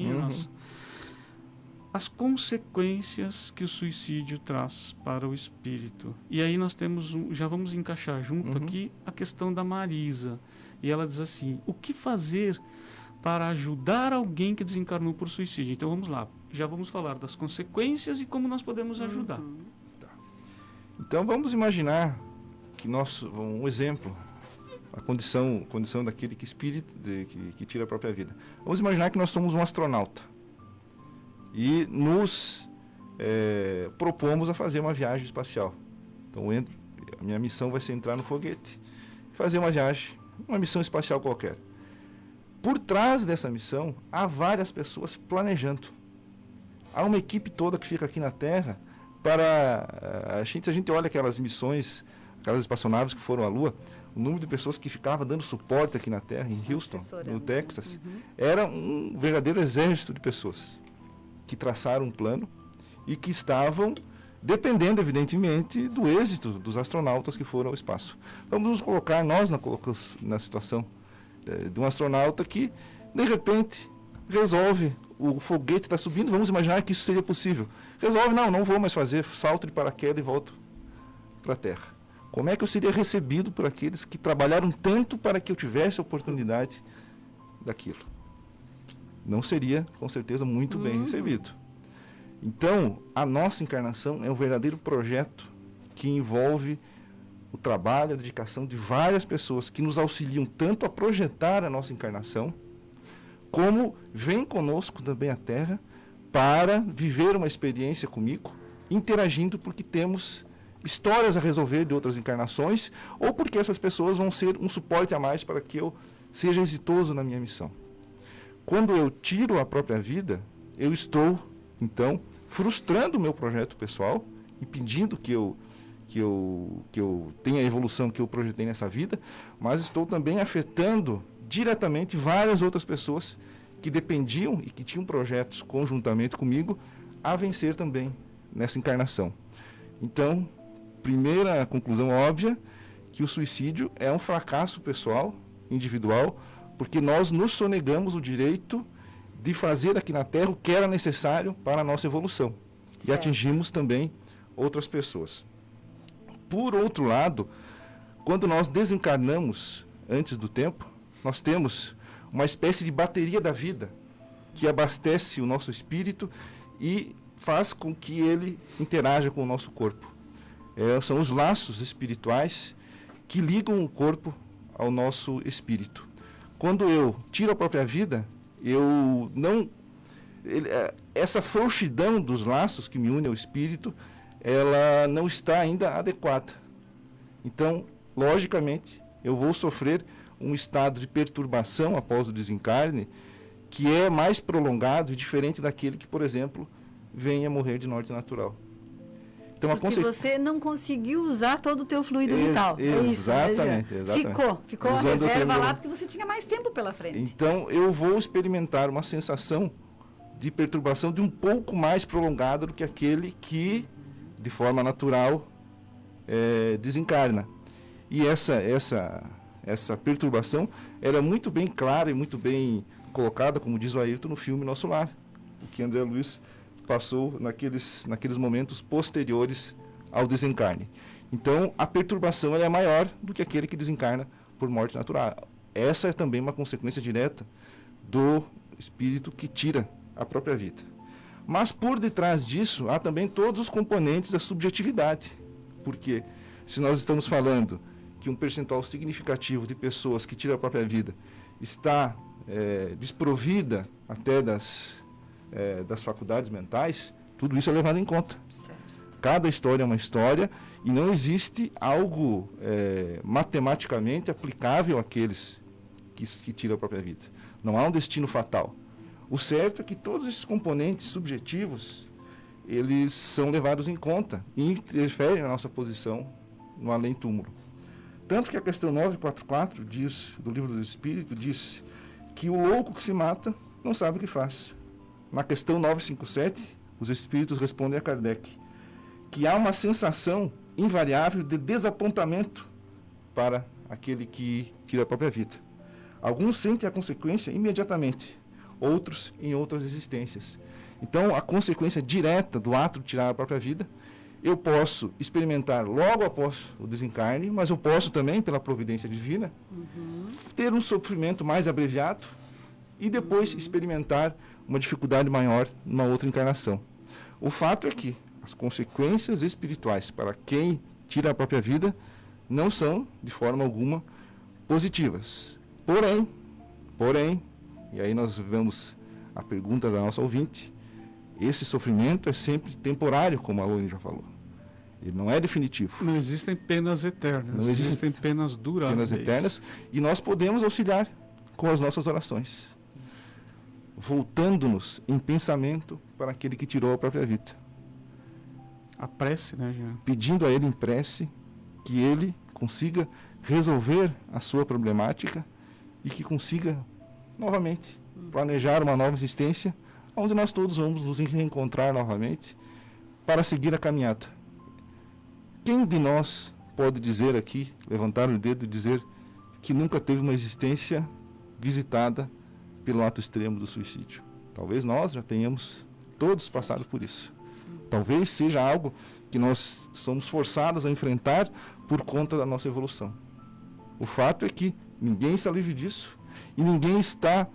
as consequências que o suicídio traz para o espírito. E aí nós temos, já vamos encaixar junto aqui a questão da Marisa. E ela diz assim, o que fazer para ajudar alguém que desencarnou por suicídio? Então vamos lá, já vamos falar das consequências e como nós podemos ajudar. Tá. Então vamos imaginar que um exemplo, a condição daquele que tira a própria vida. Vamos imaginar que nós somos um astronauta e nos propomos a fazer uma viagem espacial. Então a minha missão vai ser entrar no foguete e fazer uma viagem, uma missão espacial qualquer. Por trás dessa missão, há várias pessoas planejando. Há uma equipe toda que fica aqui na Terra para... Se a gente olha aquelas missões, aquelas espaçonaves que foram à Lua, o número de pessoas que ficava dando suporte aqui na Terra, em Houston, no Texas, era um verdadeiro exército de pessoas que traçaram um plano e que estavam dependendo, evidentemente, do êxito dos astronautas que foram ao espaço. Vamos nos colocar, nós, na situação de um astronauta que, de repente, resolve, o foguete está subindo, vamos imaginar que isso seria possível. Resolve, não vou mais fazer, salto de paraquedas e volto para a Terra. Como é que eu seria recebido por aqueles que trabalharam tanto para que eu tivesse a oportunidade daquilo? Não seria, com certeza, muito bem recebido. Então, a nossa encarnação é um verdadeiro projeto que envolve o trabalho, a dedicação de várias pessoas que nos auxiliam tanto a projetar a nossa encarnação, como vêm conosco também à Terra para viver uma experiência comigo, interagindo porque temos histórias a resolver de outras encarnações, ou porque essas pessoas vão ser um suporte a mais para que eu seja exitoso na minha missão. Quando eu tiro a própria vida, eu estou, então, frustrando o meu projeto pessoal, impedindo que eu tenha a evolução que eu projetei nessa vida, mas estou também afetando diretamente várias outras pessoas que dependiam e que tinham projetos conjuntamente comigo a vencer também nessa encarnação. Então, primeira conclusão óbvia, que o suicídio é um fracasso pessoal, individual, porque nós nos sonegamos o direito de fazer aqui na Terra o que era necessário para a nossa evolução. E atingimos também outras pessoas. Por outro lado, quando nós desencarnamos antes do tempo, nós temos uma espécie de bateria da vida que abastece o nosso espírito e faz com que ele interaja com o nosso corpo. São os laços espirituais que ligam o corpo ao nosso espírito. Quando eu tiro a própria vida, essa frouxidão dos laços que me unem ao espírito, ela não está ainda adequada. Então, logicamente, eu vou sofrer um estado de perturbação após o desencarne que é mais prolongado e diferente daquele que, por exemplo, venha morrer de morte natural. Então, porque você não conseguiu usar todo o teu fluido vital. Exatamente. Ficou a reserva lá porque você tinha mais tempo pela frente. Então, eu vou experimentar uma sensação de perturbação de um pouco mais prolongada do que aquele que, de forma natural, desencarna. E essa perturbação era muito bem clara e muito bem colocada, como diz o Ayrton, no filme Nosso Lar, o que André Luiz passou naqueles momentos posteriores ao desencarne. Então, a perturbação é maior do que aquele que desencarna por morte natural. Essa é também uma consequência direta do espírito que tira a própria vida. Mas por detrás disso, há também todos os componentes da subjetividade. Porque se nós estamos falando que um percentual significativo de pessoas que tiram a própria vida está desprovida até das faculdades mentais, tudo isso é levado em conta. Certo. Cada história é uma história e não existe algo matematicamente aplicável àqueles que tiram a própria vida. Não há um destino fatal. O certo é que todos esses componentes subjetivos, eles são levados em conta e interferem na nossa posição no além-túmulo. Tanto que a questão 944 do Livro do Espírito diz que o louco que se mata não sabe o que faz. Na questão 957, os espíritos respondem a Kardec que há uma sensação invariável de desapontamento para aquele que tira a própria vida. Alguns sentem a consequência imediatamente, outros em outras existências. Então, a consequência direta do ato de tirar a própria vida, eu posso experimentar logo após o desencarne, mas eu posso também, pela providência divina, ter um sofrimento mais abreviado e depois experimentar uma dificuldade maior numa outra encarnação. O fato é que as consequências espirituais para quem tira a própria vida não são, de forma alguma, positivas. Porém, e aí nós vemos a pergunta da nossa ouvinte, esse sofrimento é sempre temporário, como a Lone já falou. Ele não é definitivo. Não existem penas eternas, Não existem penas duráveis. Penas eternas, e nós podemos auxiliar com as nossas orações, voltando-nos em pensamento para aquele que tirou a própria vida. A prece, né, Jean? Pedindo a ele em prece que ele consiga resolver a sua problemática e que consiga, novamente, planejar uma nova existência, onde nós todos vamos nos reencontrar novamente para seguir a caminhada. Quem de nós pode dizer aqui, levantar o dedo e dizer que nunca teve uma existência visitada pelo ato extremo do suicídio? Talvez nós já tenhamos todos passado por isso. Talvez seja algo que nós somos forçados a enfrentar por conta da nossa evolução. O fato é que ninguém está livre disso e ninguém está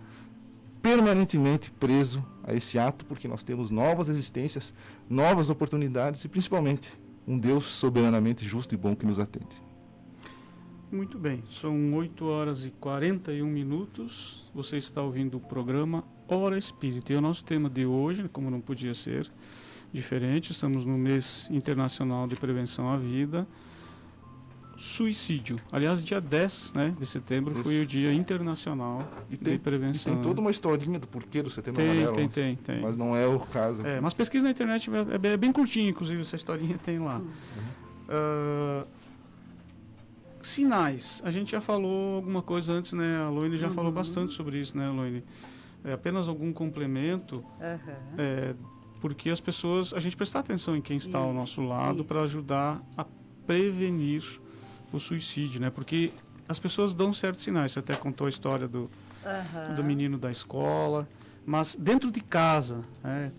permanentemente preso a esse ato, porque nós temos novas existências, novas oportunidades e principalmente um Deus soberanamente justo e bom que nos atende. Muito bem, são 8h41. Você está ouvindo o programa Hora Espírita. E o nosso tema de hoje, como não podia ser diferente, estamos no mês internacional de prevenção à vida, suicídio. Aliás, dia 10, né, de setembro foi o dia internacional de prevenção. E tem toda uma historinha do porquê do Setembro Amarelo. Tem. Mas não é o caso. Mas pesquisa na internet, é bem curtinho, inclusive, essa historinha tem lá. Sinais. A gente já falou alguma coisa antes, né? A Loine já falou bastante sobre isso, né, Loine? Apenas algum complemento, porque as pessoas, a gente prestar atenção em quem está ao nosso lado para ajudar a prevenir o suicídio, né? Porque as pessoas dão certos sinais. Você até contou a história do menino da escola, mas dentro de casa,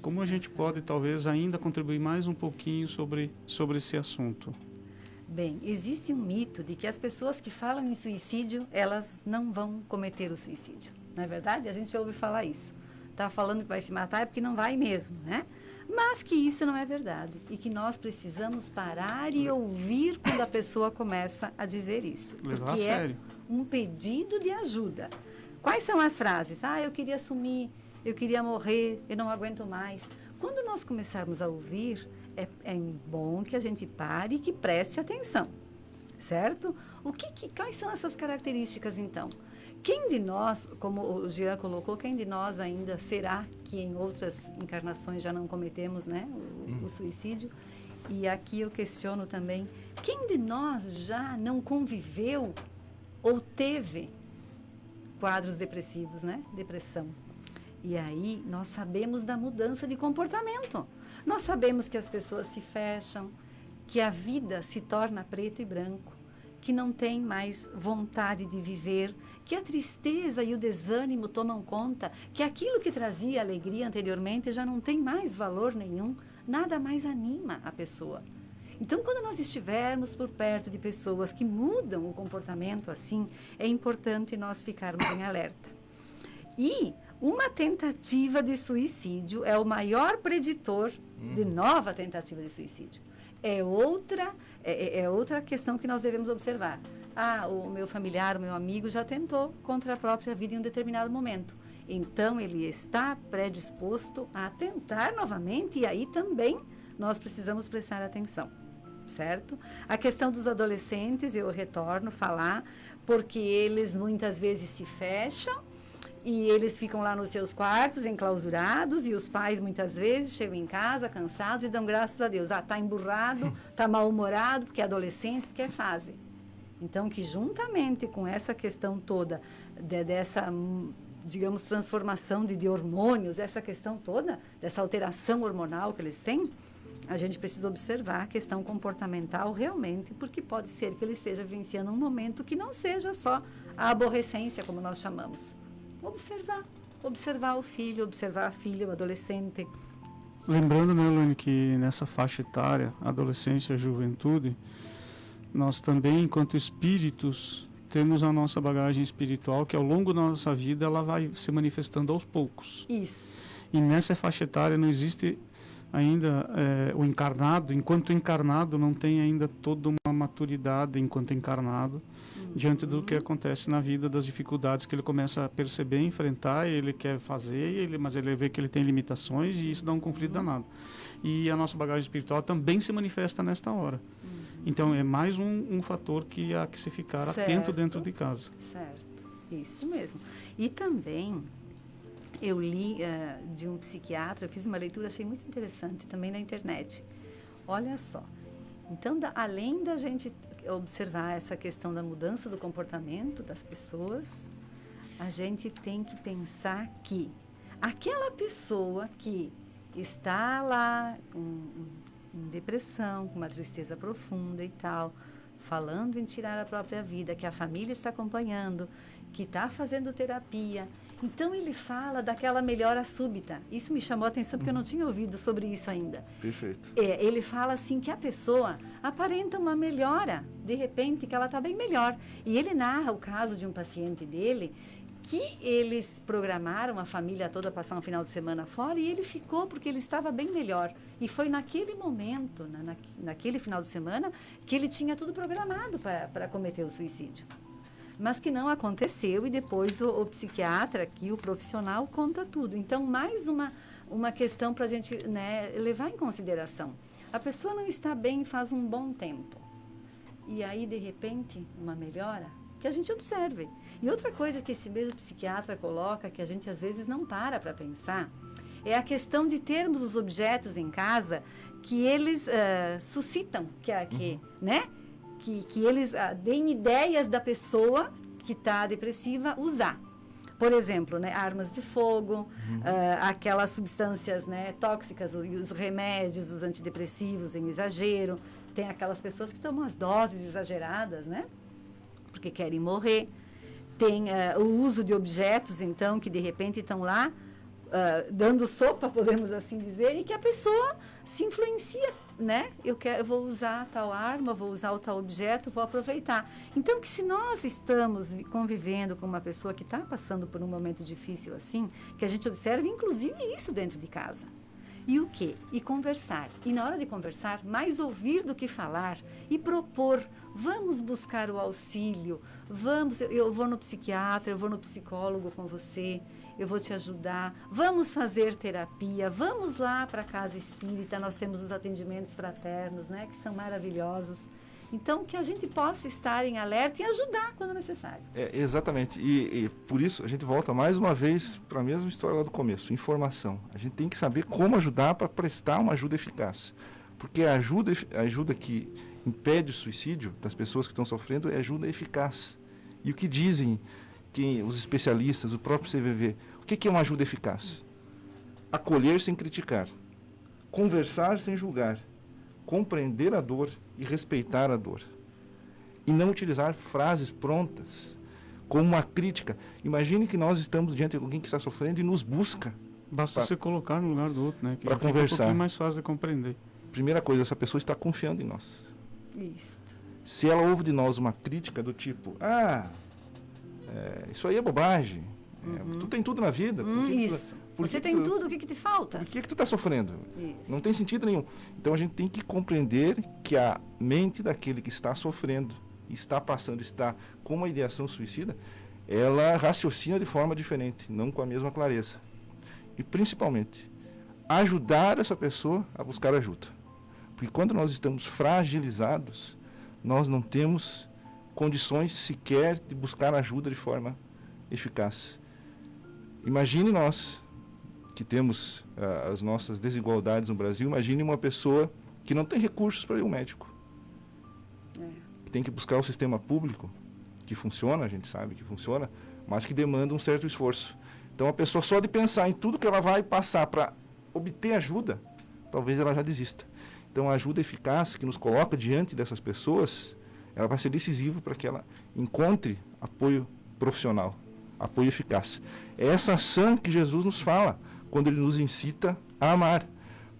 como a gente pode talvez ainda contribuir mais um pouquinho sobre esse assunto? Bem, existe um mito de que as pessoas que falam em suicídio, elas não vão cometer o suicídio. Não é verdade? A gente ouve falar isso. Está falando que vai se matar é porque não vai mesmo, né? Mas que isso não é verdade e que nós precisamos parar e ouvir quando a pessoa começa a dizer isso. Levar porque a sério. É um pedido de ajuda. Quais são as frases? Eu queria sumir, eu queria morrer, eu não aguento mais. Quando nós começarmos a ouvir, é bom que a gente pare e que preste atenção, certo? Quais são essas características, então? Quem de nós, como o Jean colocou, quem de nós ainda será que em outras encarnações já não cometemos, né, o suicídio? E aqui eu questiono também, quem de nós já não conviveu ou teve quadros depressivos, né? Depressão. E aí nós sabemos da mudança de comportamento. Nós sabemos que as pessoas se fecham, que a vida se torna preto e branco, que não tem mais vontade de viver, que a tristeza e o desânimo tomam conta, que aquilo que trazia alegria anteriormente já não tem mais valor nenhum, nada mais anima a pessoa. Então, quando nós estivermos por perto de pessoas que mudam o comportamento assim, é importante nós ficarmos em alerta. E uma tentativa de suicídio é o maior preditor de nova tentativa de suicídio. É outra questão que nós devemos observar. O meu familiar, o meu amigo já tentou contra a própria vida em um determinado momento. Então, ele está predisposto a tentar novamente e aí também nós precisamos prestar atenção, certo? A questão dos adolescentes, eu retorno a falar, porque eles muitas vezes se fecham e eles ficam lá nos seus quartos, enclausurados, e os pais muitas vezes chegam em casa cansados e dão graças a Deus. Está emburrado, está mal-humorado, porque é adolescente, porque é fase. Então, que juntamente com essa questão toda dessa, digamos, transformação de hormônios, essa questão toda, dessa alteração hormonal que eles têm, a gente precisa observar a questão comportamental realmente, porque pode ser que ele esteja vivenciando um momento que não seja só a aborrecência, como nós chamamos. Observar o filho, observar a filha, o adolescente. Lembrando, né, Luane, que nessa faixa etária, adolescência, juventude, nós também, enquanto espíritos, temos a nossa bagagem espiritual, que ao longo da nossa vida ela vai se manifestando aos poucos. Isso. E nessa faixa etária não existe ainda o encarnado, enquanto encarnado não tem ainda toda uma maturidade enquanto encarnado, diante do que acontece na vida, das dificuldades que ele começa a perceber, enfrentar, ele quer fazer, mas ele vê que ele tem limitações e isso dá um conflito danado. E a nossa bagagem espiritual também se manifesta nesta hora. Então é mais um fator que há que se ficar atento dentro de casa. Certo, isso mesmo. E também eu li de um psiquiatra, eu fiz uma leitura, achei muito interessante também na internet. Olha só, então além da gente observar essa questão da mudança do comportamento das pessoas, a gente tem que pensar que aquela pessoa que está lá em depressão, com uma tristeza profunda e tal, falando em tirar a própria vida, que a família está acompanhando, que está fazendo terapia. Então, ele fala daquela melhora súbita. Isso me chamou a atenção, porque eu não tinha ouvido sobre isso ainda. Perfeito. Ele fala assim que a pessoa aparenta uma melhora, de repente, que ela está bem melhor. E ele narra o caso de um paciente dele, que eles programaram a família toda a passar um final de semana fora, e ele ficou porque ele estava bem melhor. E foi naquele momento, naquele final de semana, que ele tinha tudo programado para cometer o suicídio. Mas que não aconteceu, e depois o psiquiatra aqui, o profissional, conta tudo. Então, mais uma questão para a gente, né, levar em consideração. A pessoa não está bem faz um bom tempo. E aí, de repente, uma melhora, que a gente observe. E outra coisa que esse mesmo psiquiatra coloca, que a gente às vezes não para pensar, é a questão de termos os objetos em casa que eles suscitam, né? Que eles deem ideias da pessoa que está depressiva usar. Por exemplo, né, armas de fogo, aquelas substâncias, né, tóxicas, os remédios, os antidepressivos em exagero. Tem aquelas pessoas que tomam as doses exageradas, né, porque querem morrer. Tem o uso de objetos, então, que de repente estão lá dando sopa, podemos assim dizer, e que a pessoa se influencia, né? Eu vou usar tal arma, vou usar o tal objeto, vou aproveitar. Então, que se nós estamos convivendo com uma pessoa que está passando por um momento difícil assim, que a gente observe, inclusive, isso dentro de casa. E o quê? E conversar. E na hora de conversar, mais ouvir do que falar e propor. Vamos buscar o auxílio, eu vou no psiquiatra, eu vou no psicólogo com você, eu vou te ajudar, vamos fazer terapia, vamos lá para a casa espírita, nós temos os atendimentos fraternos, né, que são maravilhosos. Então, que a gente possa estar em alerta e ajudar quando necessário. Exatamente. E por isso a gente volta mais uma vez para a mesma história lá do começo, informação. A gente tem que saber como ajudar para prestar uma ajuda eficaz. Porque a ajuda que impede o suicídio das pessoas que estão sofrendo é ajuda eficaz. E o que dizem os especialistas, o próprio CVV, o que é uma ajuda eficaz? Acolher sem criticar, conversar sem julgar, compreender a dor e respeitar a dor. E não utilizar frases prontas, como uma crítica. Imagine que nós estamos diante de alguém que está sofrendo e nos busca. Basta se colocar no lugar do outro, né? Que para conversar. É um pouquinho mais fácil de compreender. primeira coisa, essa pessoa está confiando em nós. Isso. Se ela ouve de nós uma crítica do tipo, isso aí é bobagem, tu tem tudo na vida. Isso. Você tem tudo, o que te falta? Por que tu está sofrendo? Isso. Não tem sentido nenhum. Então a gente tem que compreender que a mente daquele que está sofrendo, está passando, está com uma ideação suicida, ela raciocina de forma diferente, não com a mesma clareza. E principalmente, ajudar essa pessoa a buscar ajuda. Porque quando nós estamos fragilizados, nós não temos condições sequer de buscar ajuda de forma eficaz. Imagine nós, que temos as nossas desigualdades no Brasil, imagine uma pessoa que não tem recursos para ir ao médico. Que tem que buscar o sistema público, que funciona, a gente sabe que funciona, mas que demanda um certo esforço. Então a pessoa só de pensar em tudo que ela vai passar para obter ajuda, talvez ela já desista. Então a ajuda eficaz que nos coloca diante dessas pessoas, ela vai ser decisiva para que ela encontre apoio profissional, apoio eficaz. É essa ação que Jesus nos fala quando ele nos incita a amar.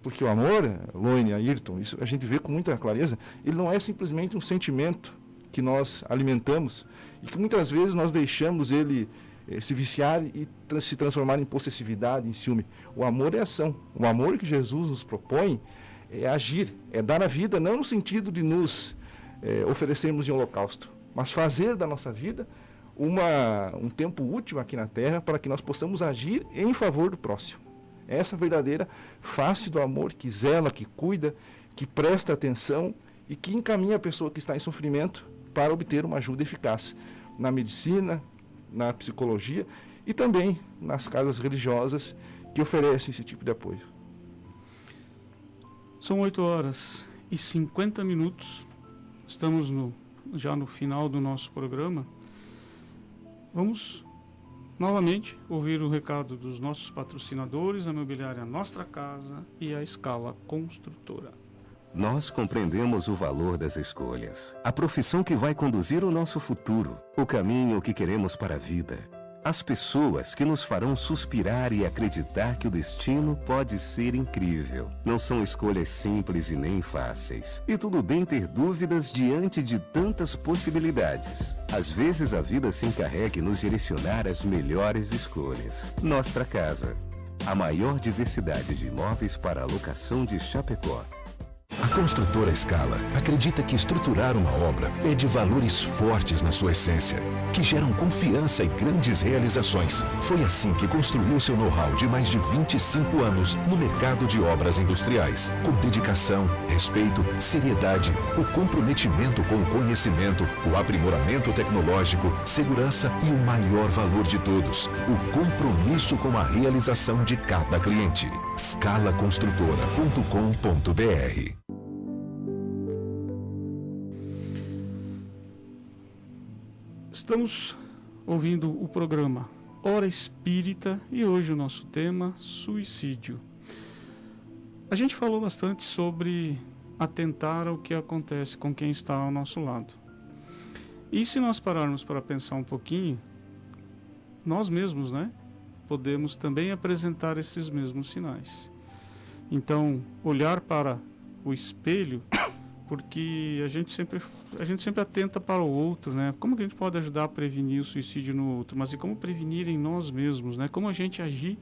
Porque o amor, Loine, Ayrton, isso a gente vê com muita clareza, ele não é simplesmente um sentimento que nós alimentamos e que muitas vezes nós deixamos ele se viciar e se transformar em possessividade, em ciúme. O amor é ação. O amor que Jesus nos propõe é agir, é dar a vida, não no sentido de nos oferecermos em holocausto, mas fazer da nossa vida um tempo útil aqui na Terra para que nós possamos agir em favor do próximo. Essa verdadeira face do amor que zela, que cuida, que presta atenção e que encaminha a pessoa que está em sofrimento para obter uma ajuda eficaz na medicina, na psicologia e também nas casas religiosas que oferecem esse tipo de apoio. São 8h50. Estamos já no final do nosso programa. Vamos novamente ouvir o recado dos nossos patrocinadores, a Imobiliária Nostra Casa e a Scala Construtora. Nós compreendemos o valor das escolhas, a profissão que vai conduzir o nosso futuro, o caminho que queremos para a vida, as pessoas que nos farão suspirar e acreditar que o destino pode ser incrível. Não são escolhas simples e nem fáceis. E tudo bem ter dúvidas diante de tantas possibilidades. Às vezes a vida se encarrega em nos direcionar às melhores escolhas. Nostra Casa, a maior diversidade de imóveis para alocação de Chapecó. A construtora Scala acredita que estruturar uma obra é de valores fortes na sua essência, que geram confiança e grandes realizações. Foi assim que construiu seu know-how de mais de 25 anos no mercado de obras industriais, com dedicação, respeito, seriedade, o comprometimento com o conhecimento, o aprimoramento tecnológico, segurança e o maior valor de todos, o compromisso com a realização de cada cliente. scalaconstrutora.com.br. Estamos ouvindo o programa Hora Espírita e hoje o nosso tema, suicídio. A gente falou bastante sobre atentar ao que acontece com quem está ao nosso lado. E se nós pararmos para pensar um pouquinho, nós mesmos, podemos também apresentar esses mesmos sinais. Então, olhar para o espelho, porque a gente sempre atenta para o outro, Como que a gente pode ajudar a prevenir o suicídio no outro? Mas e como prevenir em nós mesmos, Como a gente agir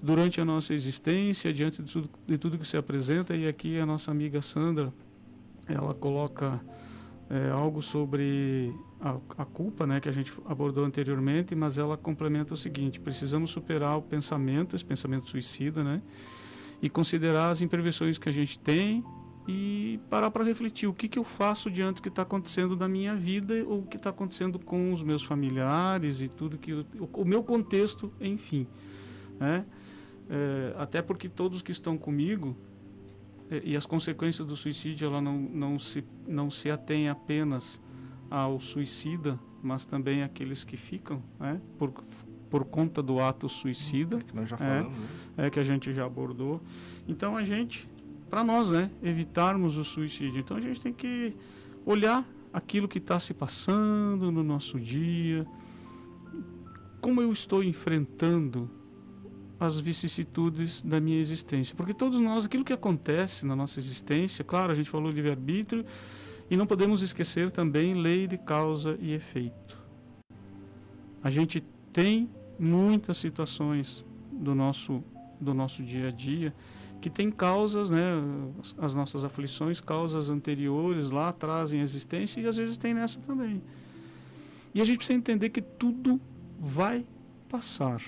durante a nossa existência, diante de tudo que se apresenta. E aqui a nossa amiga Sandra, ela coloca algo sobre a culpa, que a gente abordou anteriormente, mas ela complementa o seguinte: precisamos superar esse pensamento suicida, e considerar as imperfeições que a gente tem e parar para refletir o que eu faço diante do que está acontecendo na minha vida ou o que está acontecendo com os meus familiares e tudo o meu contexto, enfim, até porque todos que estão comigo e as consequências do suicídio, ela não se atém apenas ao suicida, mas também àqueles que ficam, por conta do ato suicida, que nós já falamos, que a gente já abordou. Então para nós, evitarmos o suicídio, então a gente tem que olhar aquilo que está se passando no nosso dia, como eu estou enfrentando as vicissitudes da minha existência. Porque todos nós, aquilo que acontece na nossa existência, claro, a gente falou de livre-arbítrio, e não podemos esquecer também lei de causa e efeito. A gente tem muitas situações do nosso dia a dia que tem causas, né, as nossas aflições, causas anteriores lá trazem a existência, e às vezes tem nessa também. E a gente precisa entender que tudo vai passar.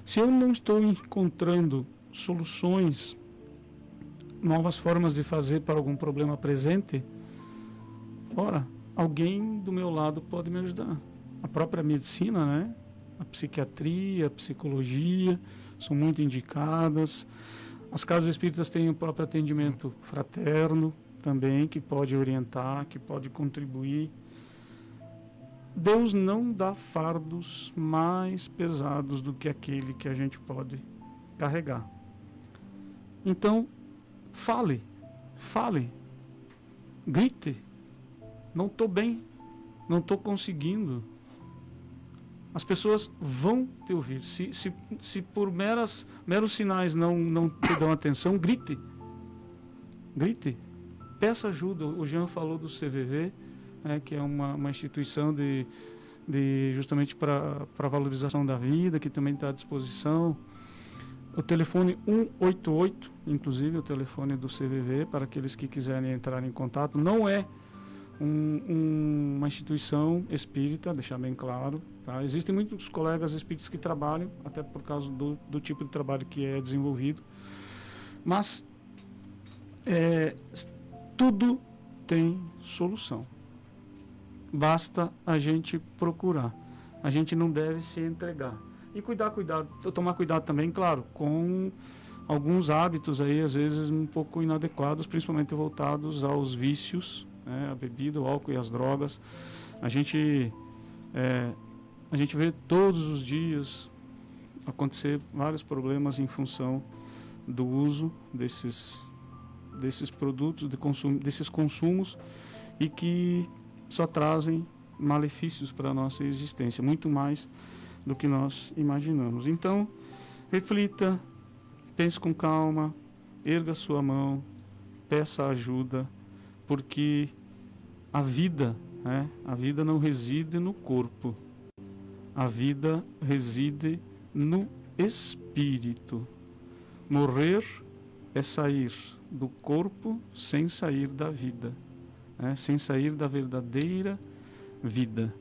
Se eu não estou encontrando soluções, novas formas de fazer para algum problema presente, ora, alguém do meu lado pode me ajudar. A própria medicina, né? A psiquiatria, a psicologia são muito indicadas. As casas espíritas têm o próprio atendimento fraterno também, que pode orientar, que pode contribuir. Deus não dá fardos mais pesados do que aquele que a gente pode carregar. Então, fale, grite. Não estou bem, não estou conseguindo. As pessoas vão te ouvir. Se por meros sinais não te dão atenção, grite. Peça ajuda. O Jean falou do CVV, que é uma instituição justamente para a valorização da vida, que também está à disposição. O telefone 188, inclusive o telefone do CVV, para aqueles que quiserem entrar em contato. Não é uma instituição espírita, deixar bem claro. Tá? Existem muitos colegas espíritas que trabalham, até por causa do tipo de trabalho que é desenvolvido. Mas tudo tem solução. Basta a gente procurar. A gente não deve se entregar. E tomar cuidado também, claro, com alguns hábitos aí, às vezes um pouco inadequados, principalmente voltados aos vícios, a bebida, o álcool e as drogas. A gente vê todos os dias acontecer vários problemas em função do uso desses produtos, desses consumos, e que só trazem malefícios para a nossa existência, muito mais do que nós imaginamos. Então, reflita, pense com calma, erga sua mão, peça ajuda, porque a vida não reside no corpo, a vida reside no espírito. Morrer é sair do corpo sem sair da vida, sem sair da verdadeira vida.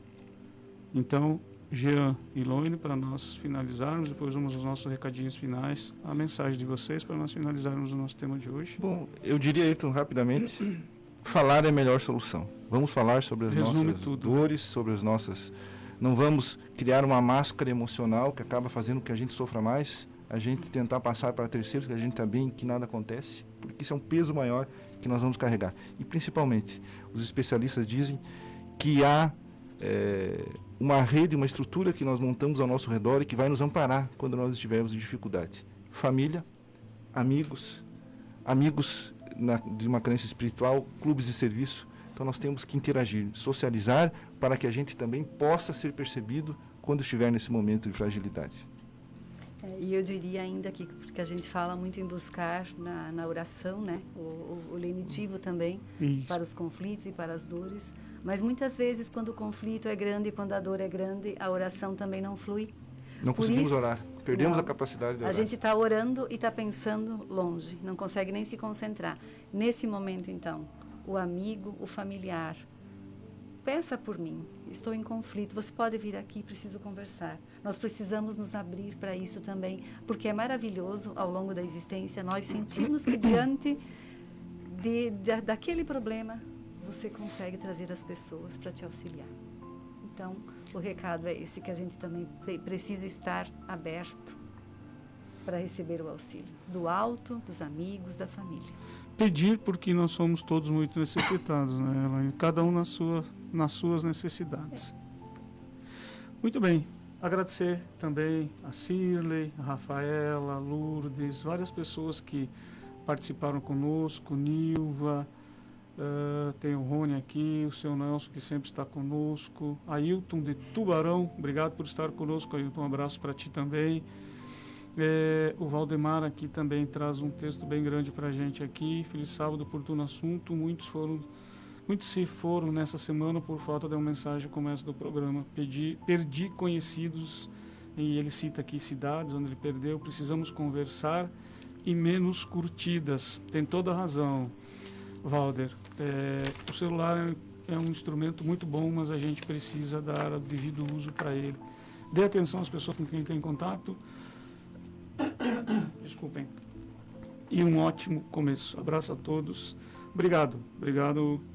Então, Jean e Loine, para nós finalizarmos, depois vamos aos nossos recadinhos finais, a mensagem de vocês para nós finalizarmos o nosso tema de hoje. Bom, eu diria, Ayrton, rapidamente, falar é a melhor solução. Vamos falar sobre as nossas dores, sobre as nossas... Não vamos criar uma máscara emocional que acaba fazendo com que a gente sofra mais, a gente tentar passar para terceiros que a gente está bem, que nada acontece, porque isso é um peso maior que nós vamos carregar. E, principalmente, os especialistas dizem que há uma rede, uma estrutura que nós montamos ao nosso redor e que vai nos amparar quando nós estivermos em dificuldade. Família, amigos de uma crença espiritual, clubes de serviço. Então nós temos que interagir, socializar, para que a gente também possa ser percebido quando estiver nesse momento de fragilidade. E eu diria ainda que, porque a gente fala muito em buscar na oração, né, o lenitivo também, isso, para os conflitos e para as dores, mas muitas vezes quando o conflito é grande, quando a dor é grande, a oração também não flui. Não conseguimos orar, perdemos a capacidade de orar. A gente está orando e está pensando longe, não consegue nem se concentrar. Nesse momento, então, o amigo, o familiar, peça por mim, estou em conflito, você pode vir aqui, preciso conversar. Nós precisamos nos abrir para isso também, porque é maravilhoso, ao longo da existência, nós sentimos que diante daquele problema, você consegue trazer as pessoas para te auxiliar. Então, o recado é esse, que a gente também precisa estar aberto para receber o auxílio do alto, dos amigos, da família. Pedir, porque nós somos todos muito necessitados, né, Elaine? Cada um nas suas necessidades. Muito bem. Agradecer também a Cirlei, a Rafaela, a Lourdes, várias pessoas que participaram conosco, Nilva, tem o Rony aqui, o seu Nelson, que sempre está conosco, Ailton de Tubarão, obrigado por estar conosco, Ailton, um abraço para ti também. O Valdemar aqui também traz um texto bem grande para a gente aqui. Feliz sábado, oportuno assunto. Muitos se foram nessa semana por falta de uma mensagem como essa do programa. Perdi conhecidos, e ele cita aqui cidades onde ele perdeu. Precisamos conversar e menos curtidas. Tem toda a razão, Valder. O celular é um instrumento muito bom, mas a gente precisa dar o devido uso para ele. Dê atenção às pessoas com quem tem contato. Desculpem. E um ótimo começo. Abraço a todos. Obrigado,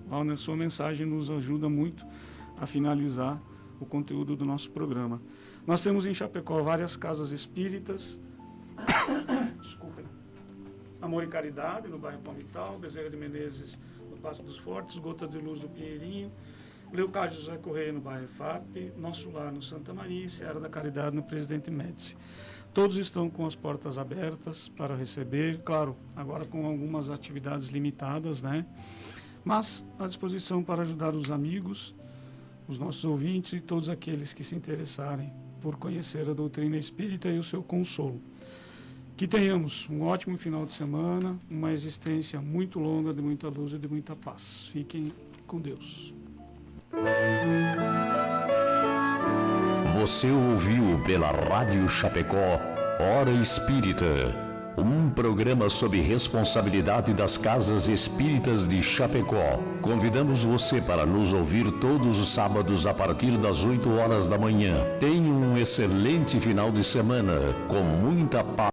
Valner. Sua mensagem nos ajuda muito a finalizar o conteúdo do nosso programa. Nós temos em Chapecó várias casas espíritas. Desculpem. Amor e Caridade, no bairro Palmital, Bezerra de Menezes, no Passo dos Fortes, Gota de Luz do Pinheirinho, Leocádio José Correia, no bairro FAP, Nosso Lar, no Santa Maria e Seara da Caridade, no Presidente Médici. Todos estão com as portas abertas para receber, claro, agora com algumas atividades limitadas, né? Mas à disposição para ajudar os amigos, os nossos ouvintes e todos aqueles que se interessarem por conhecer a doutrina espírita e o seu consolo. Que tenhamos um ótimo final de semana, uma existência muito longa, de muita luz e de muita paz. Fiquem com Deus. Você ouviu pela Rádio Chapecó Hora Espírita, um programa sob responsabilidade das Casas Espíritas de Chapecó. Convidamos você para nos ouvir todos os sábados a partir das 8 horas da manhã. Tenha um excelente final de semana, com muita paz.